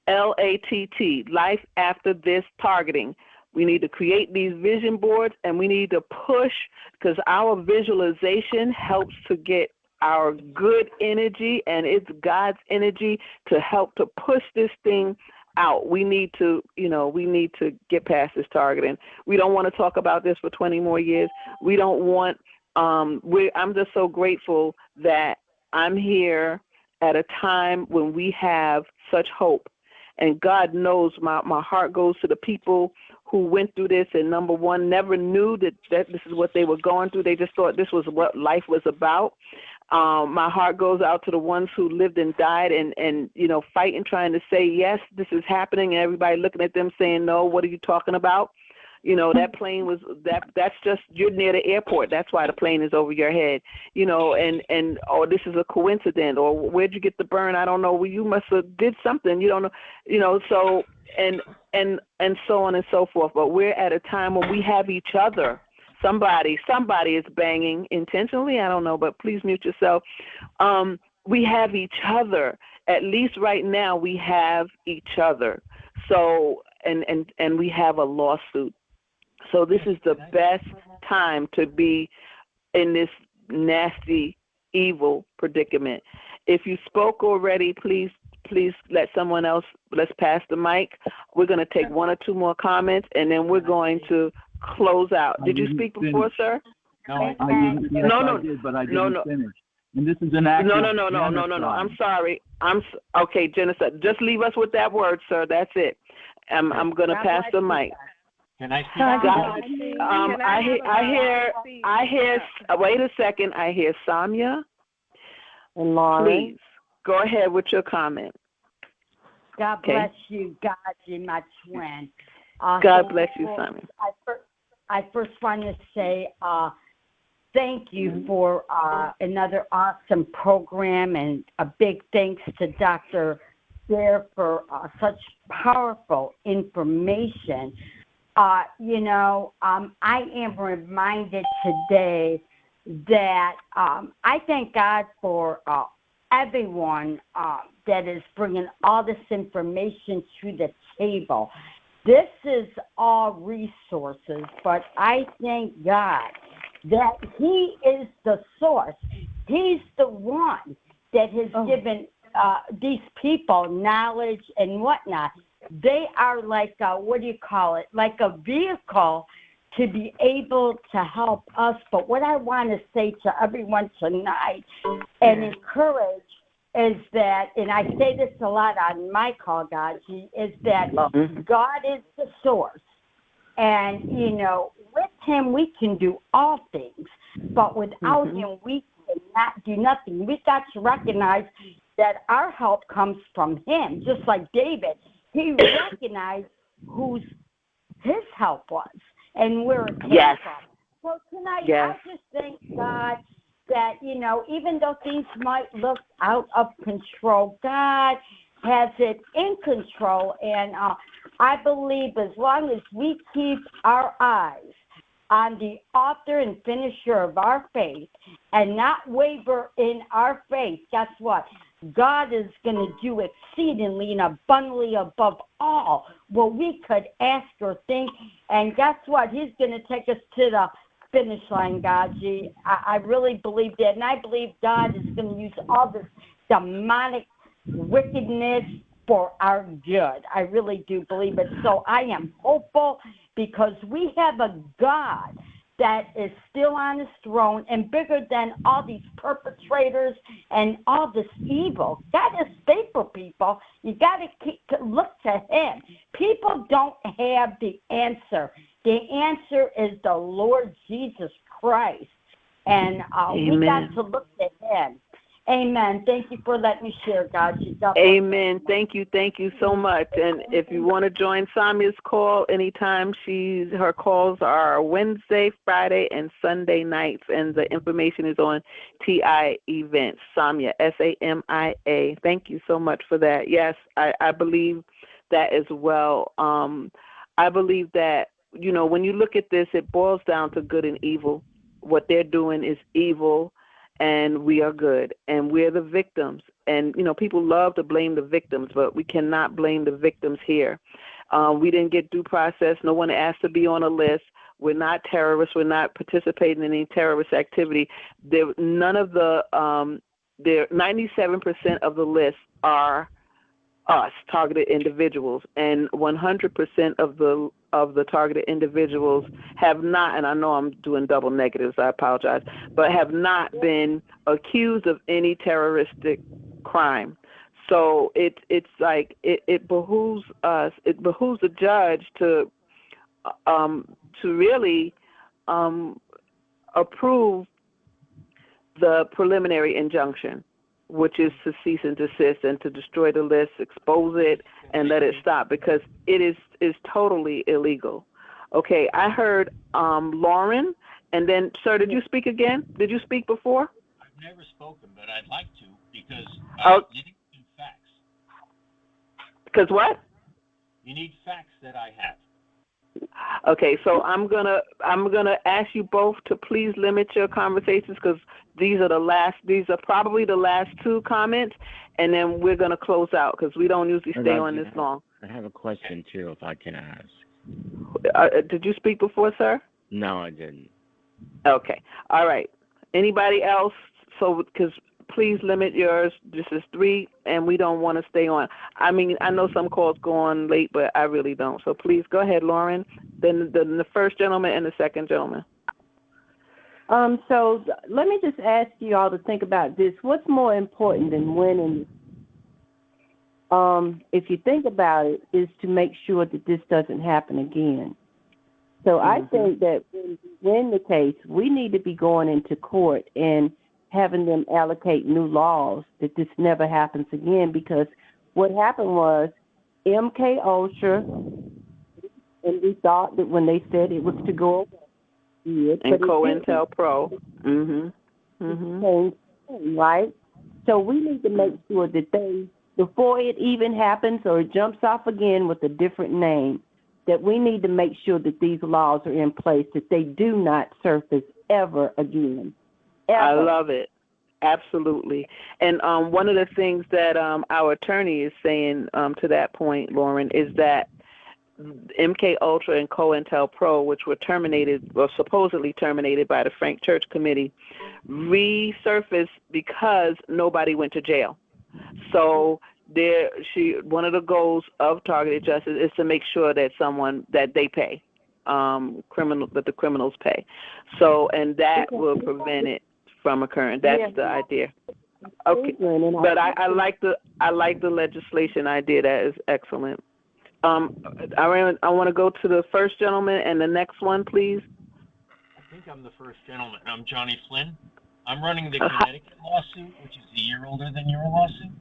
LATT, life after this targeting. We need to create these vision boards and we need to push, because our visualization helps to get our good energy, and it's God's energy to help to push this thing out. We need to, get past this targeting. We don't want to talk about this for 20 more years. We don't want, I'm just so grateful that I'm here at a time when we have such hope. And God knows my heart goes to the people who went through this and, number one, never knew that this is what they were going through. They just thought this was what life was about. My heart goes out to the ones who lived and died and fighting, trying to say, yes, this is happening, and everybody looking at them saying, no, what are you talking about? That plane was, that's just, you're near the airport. That's why the plane is over your head, and or this is a coincidence, or where'd you get the burn? I don't know. Well, you must have did something. You don't know, so, and so on and so forth. But we're at a time when we have each other. Somebody is banging intentionally. I don't know, but please mute yourself. We have each other. At least right now, we have each other. So, and we have a lawsuit. So this is the best time to be in this nasty, evil predicament. If you spoke already, please let someone else, let's pass the mic. We're going to take one or two more comments, and then we're going to close out. Did you speak before, sir? No, I didn't. Yes, No, I did, but I didn't finish. And this is an act. No. I'm sorry. Okay, Jennifer. Just leave us with that word, sir. That's it. I'm going to pass the mic. Can I speak? I hear. Wait a second. I hear Samya. And Lauren. Please go ahead with your comment. God bless you, Gaji, my twin. God bless you, Samya. I first want to say thank you for another awesome program, and a big thanks to Dr. Ber for such powerful information. I am reminded today that I thank God for everyone that is bringing all this information to the table. This is all resources, but I thank God that He is the source. He's the one that has given these people knowledge and whatnot. They are like like a vehicle to be able to help us. But what I want to say to everyone tonight and encourage is that, and I say this a lot on my call, Gaji, is that God is the source. And, with Him we can do all things. But without Him we cannot do nothing. We got to recognize that our help comes from Him. Just like David, he recognized whose his help was and where it came from. So tonight, I just thank God that, even though things might look out of control, God has it in control. And I believe as long as we keep our eyes on the author and finisher of our faith and not waver in our faith, guess what? God is going to do exceedingly and abundantly above all what we could ask or think. And guess what? He's going to take us to the finish line, Gaji. I really believe that. And I believe God is going to use all this demonic wickedness for our good. I really do believe it. So I am hopeful because we have a God that is still on his throne and bigger than all these perpetrators and all this evil. God is faithful, people. You got to look to Him. People don't have the answer. The answer is the Lord Jesus Christ. And we got to look to Him. Amen. Thank you for letting me share, God. Amen. Thank you so much. And if you want to join Samia's call anytime, her calls are Wednesday, Friday, and Sunday nights, and the information is on TI Events. Samia, Samia. Thank you so much for that. Yes, I believe that as well. I believe that, when you look at this, it boils down to good and evil. What they're doing is evil, and we are good, and we're the victims. And, people love to blame the victims, but we cannot blame the victims here. We didn't get due process. No one asked to be on a list. We're not terrorists. We're not participating in any terrorist activity. None of the 97% of the list are us, targeted individuals, and 100% of the targeted individuals have not, and I know I'm doing double negatives, I apologize, but have not been accused of any terroristic crime. So it behooves us, it behooves the judge to really approve the preliminary injunction, which is to cease and desist and to destroy the list, expose it, and let it stop, because it is totally illegal. Okay, I heard Lauren, and then, sir, did you speak again? Did you speak before? I've never spoken, but I'd like to, because you need facts. Because what? You need facts that I have. Okay, so I'm gonna ask you both to please limit your conversations, because these are probably the last two comments, and then we're gonna close out because we don't usually stay on this long. I have a question too, if I can ask. Did you speak before, sir? No, I didn't. Okay, all right. Anybody else? So, because please limit yours. This is 3, and we don't want to stay on. I mean, I know some calls go on late, but I really don't. So please go ahead, Lauren. Then the first gentleman and the second gentleman. So let me just ask you all to think about this. What's more important than winning? If you think about it, is to make sure that this doesn't happen again. So I think that when we win the case, we need to be going into court and having them allocate new laws that this never happens again, because what happened was MK Ultra, and we thought that when they said it was to go away, and COINTELPRO. Right? So we need to make sure that they, before it even happens or it jumps off again with a different name, that we need to make sure that these laws are in place, that they do not surface ever again. ever. I love it. Absolutely. And one of the things that our attorney is saying to that point, Lauren, is that MK Ultra and COINTELPRO, which were terminated or supposedly terminated by the Frank Church Committee, resurfaced because nobody went to jail. So one of the goals of targeted justice is to make sure that they pay, that the criminals pay. So, and that will prevent it from occurring. That's the idea. Okay, but I like the legislation idea. That is excellent. I want to go to the first gentleman and the next one, please. I think I'm the first gentleman. I'm Johnny Flynn. I'm running the Connecticut lawsuit, which is a year older than your lawsuit.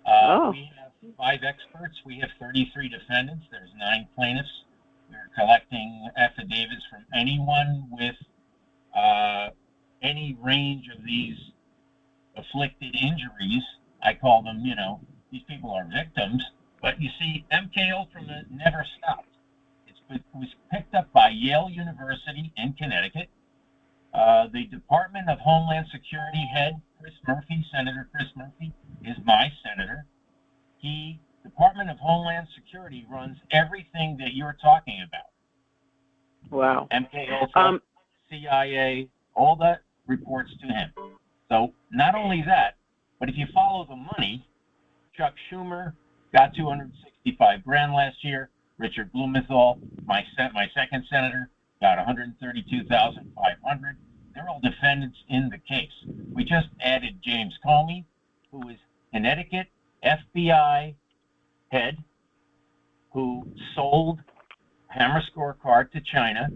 We have 5 experts. We have 33 defendants. There's 9 plaintiffs. We're collecting affidavits from anyone with any range of these afflicted injuries. I call them, these people are victims. But you see, MK Ultra never stopped. It was picked up by Yale University in Connecticut. The Department of Homeland Security head, Chris Murphy, Senator Chris Murphy, is my senator. Department of Homeland Security runs everything that you're talking about. Wow. MK Ultra, CIA, all that reports to him. So not only that, but if you follow the money, Chuck Schumer got $265,000 last year. Richard Blumenthal, my second senator, got $132,500. They're all defendants in the case. We just added James Comey, who is Connecticut FBI head, who sold Hammer Scorecard to China.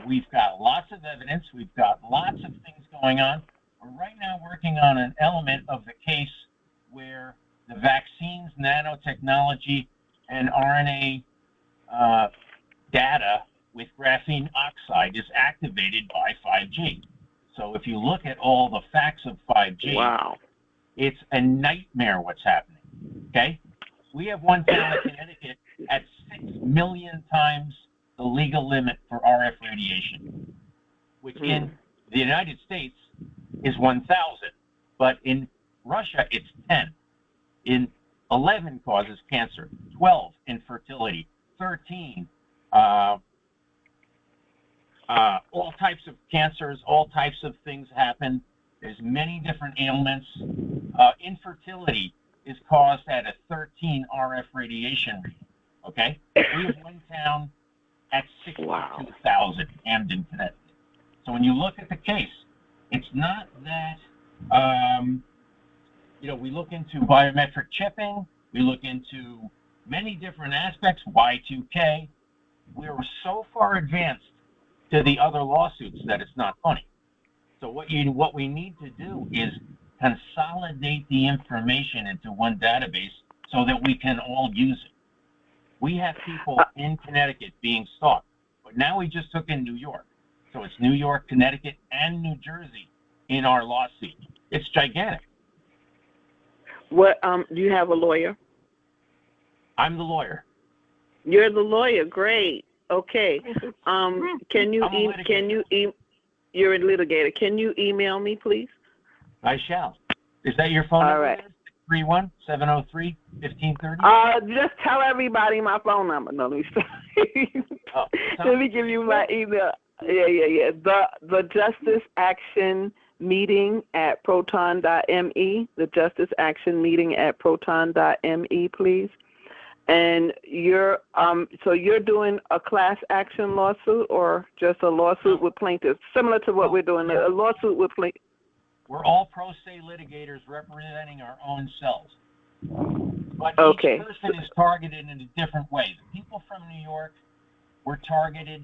We've got lots of evidence. We've got lots of things going on. We're right now working on an element of the case where the vaccines, nanotechnology, and RNA data with graphene oxide is activated by 5G. So if you look at all the facts of 5G, wow, it's a nightmare what's happening, okay? We have one town in Connecticut at 6 million times the legal limit for RF radiation, which in the United States is 1,000, but in Russia it's 10. In 11 causes cancer, 12 infertility, 13 all types of cancers, all types of things happen. There's many different ailments. Infertility is caused at a 13 RF radiation reading, okay? We have one town at 62,000, Hamden, Connecticut. So when you look at the case, it's not that, we look into biometric chipping, we look into many different aspects, Y2K. We were so far advanced to the other lawsuits that it's not funny. So what we need to do is consolidate the information into one database so that we can all use it. We have people in Connecticut being stalked, but now we just took in New York. So it's New York, Connecticut, and New Jersey in our lawsuit. It's gigantic. What do you have a lawyer? I'm the lawyer. You're the lawyer. Great. Okay. You're a litigator. Can you email me, please? I shall. Is that your phone number? All right. 631-703-1530? Just tell everybody my phone number. No, let me stop. Let me give you my email. Yeah. The Justice Action Meeting at proton.me. The Justice Action Meeting at proton.me, please. And you're doing a class action lawsuit or just a lawsuit with plaintiffs, similar to what we're doing, a lawsuit with plaintiffs? We're all pro se litigators representing our own selves. But each person is targeted in a different way. The people from New York were targeted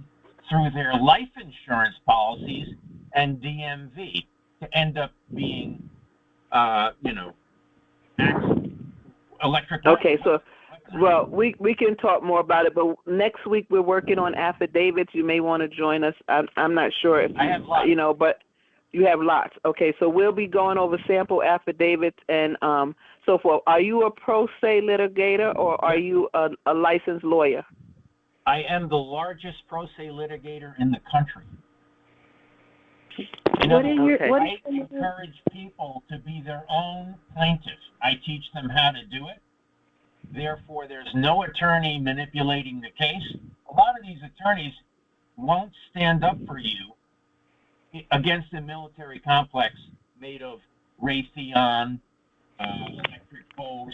through their life insurance policies and DMV to end up being, electric. Okay, so, well, we can talk more about it, but next week we're working on affidavits. You may want to join us. I'm not sure if I have lots. But you have lots. Okay, so we'll be going over sample affidavits and so forth. Are you a pro se litigator or are you a licensed lawyer? I am the largest pro se litigator in the country. In other words, I encourage people to be their own plaintiff. I teach them how to do it. Therefore, there's no attorney manipulating the case. A lot of these attorneys won't stand up for you against a military complex made of Raytheon, Electric Boat,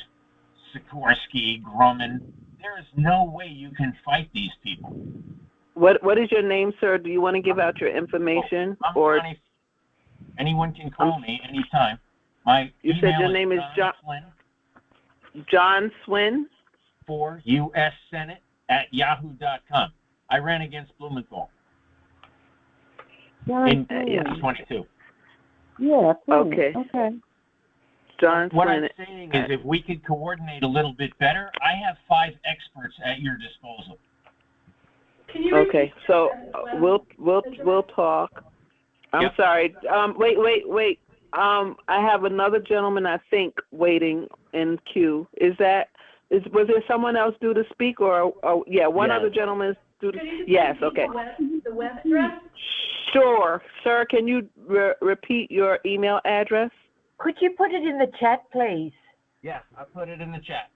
Sikorsky, Grumman. There is no way you can fight these people. What is your name, sir? Do you want to give out your information? Or anyone can call me anytime. You said your name is John Swin? For US Senate at yahoo.com. I ran against Blumenthal. In 22. Yeah. Okay. John What Swin. I'm saying is, if we could coordinate a little bit better, I have 5 experts at your disposal. Okay, so we'll talk. I'm sorry. Wait. I have another gentleman, I think, waiting in queue. Was there someone else due to speak, or one other gentleman is due to? Yes. Okay. The web address? Sure, sir. Can you repeat your email address? Could you put it in the chat, please? Yeah, I put it in the chat.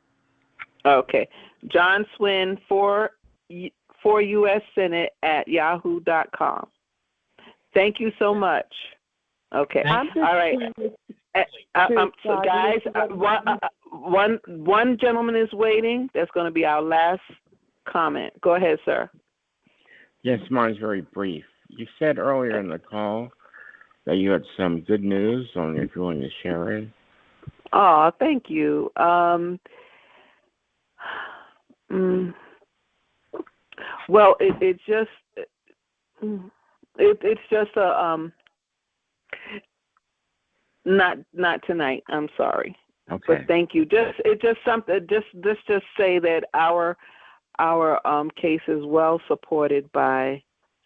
Okay, John Swin for US Senate at yahoo.com. Thank you so much. Okay. All right. So guys, one gentleman is waiting. That's going to be our last comment. Go ahead, sir. Yes, mine's very brief. You said earlier in the call that you had some good news on if you want to share it. Oh, thank you. Well, it's just a not tonight. I'm sorry. Okay. But thank you. It's just something. Just say that our case is well supported by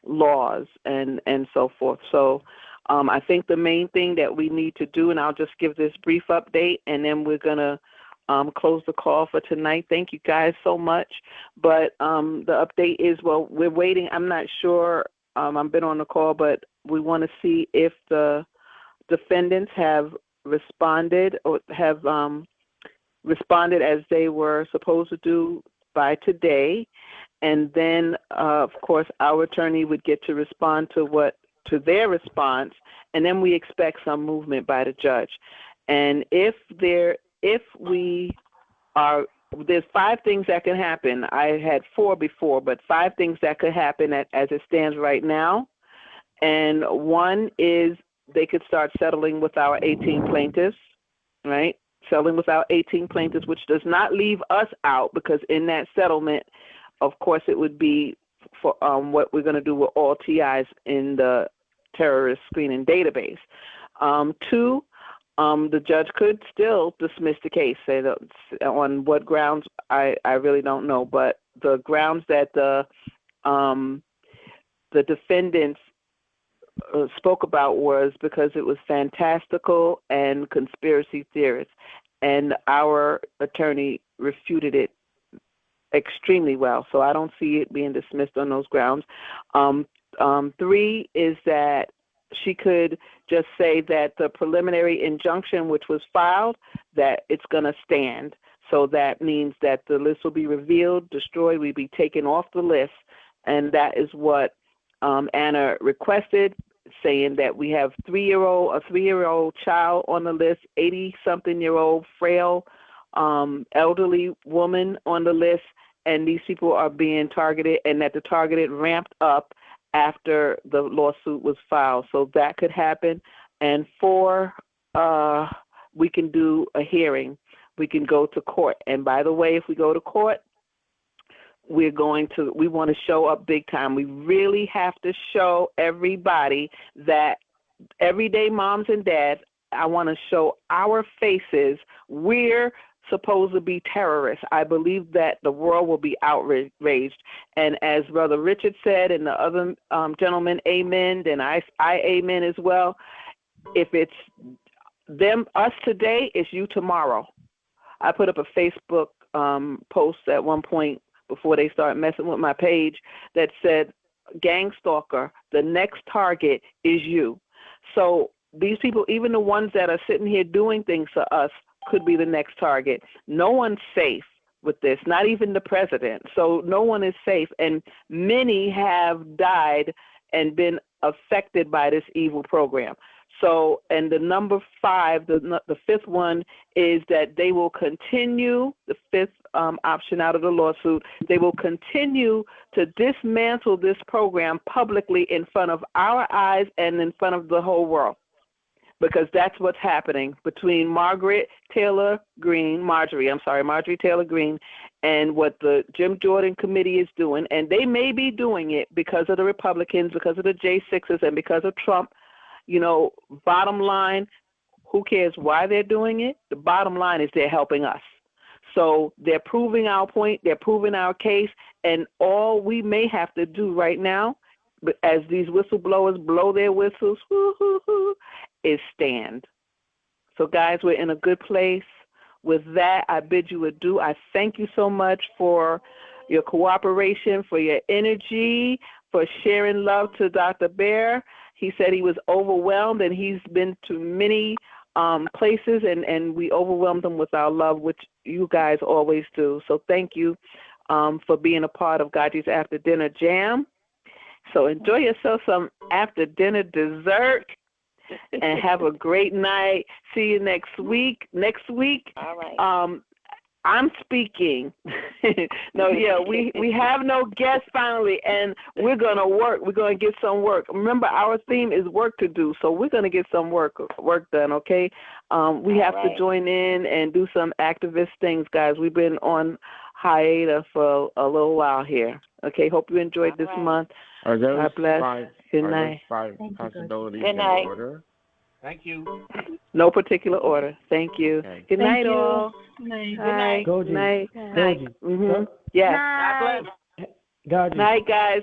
laws and so forth. So I think the main thing that we need to do, and I'll just give this brief update, and then we're gonna close the call for tonight. Thank you guys so much. But the update is, well, we're waiting. I'm not sure. I've been on the call, but we want to see if the defendants have responded or have responded as they were supposed to do by today. And then, of course, our attorney would get to respond to their response, and then we expect some movement by the judge. And there's 5 things that can happen. I had 4 before, but 5 things that could happen as it stands right now. And one is they could start settling with our 18 plaintiffs, right? Settling with our 18 plaintiffs, which does not leave us out, because in that settlement, of course, it would be for what we're going to do with all TIs in the terrorist screening database. 2, the judge could still dismiss the case. Say that on what grounds, I really don't know, but the grounds that the defendants spoke about was because it was fantastical and conspiracy theorists, and our attorney refuted it extremely well. So I don't see it being dismissed on those grounds. 3 is that she could just say that the preliminary injunction which was filed, that it's going to stand. So that means that the list will be revealed, destroyed, will be taken off the list, and that is what Anna requested, saying that we have a 3-year-old child on the list, 80-something-year-old frail elderly woman on the list, and these people are being targeted, and that the targeted ramped up after the lawsuit was filed. So that could happen. And 4, we can do a hearing. We can go to court. And by the way, if we go to court, we want to show up big time. We really have to show everybody that everyday moms and dads, I want to show our faces. We're supposed to be terrorists. I believe that the world will be outraged. And as Brother Richard said, and the other gentleman amen, then I amen as well. If it's us today, it's you tomorrow. I put up a Facebook post at one point before they started messing with my page that said, gang stalker, the next target is you. So these people, even the ones that are sitting here doing things for us, could be the next target. No one's safe with this, not even the president. So no one is safe, and many have died and been affected by this evil program. So, and the number 5, the fifth one is that they will continue, the fifth option out of the lawsuit, they will continue to dismantle this program publicly in front of our eyes and in front of the whole world. Because that's what's happening between Marjorie Taylor Greene, and what the Jim Jordan Committee is doing. And they may be doing it because of the Republicans, because of the J6s, and because of Trump. You know, bottom line, who cares why they're doing it? The bottom line is they're helping us. So they're proving our point, they're proving our case, and all we may have to do right now, as these whistleblowers blow their whistles, is stand. So, guys, we're in a good place. With that, I bid you adieu. I thank you so much for your cooperation, for your energy, for sharing love to Dr. Ber. He said he was overwhelmed, and he's been to many places, and we overwhelmed him with our love, which you guys always do. So thank you for being a part of GoGi's After Dinner Jam. So enjoy yourself some after dinner dessert and have a great night. See you next week. All right. I'm speaking. We have no guests finally, and we're going to work. We're going to get some work. Remember, our theme is work to do, so we're going to get some work done, okay? We have to join in and do some activist things, guys. We've been on hiatus for a little while here. Okay, hope you enjoyed this month. Are those God bless. Good night. 5 possibilities Good night. in order? Thank you. No particular order. Thank you. Okay. Good night, you. all. Good night. Bye. GoGi. Night. GoGi. Mm-hmm. Yes. God bless. GoGi. Night, guys.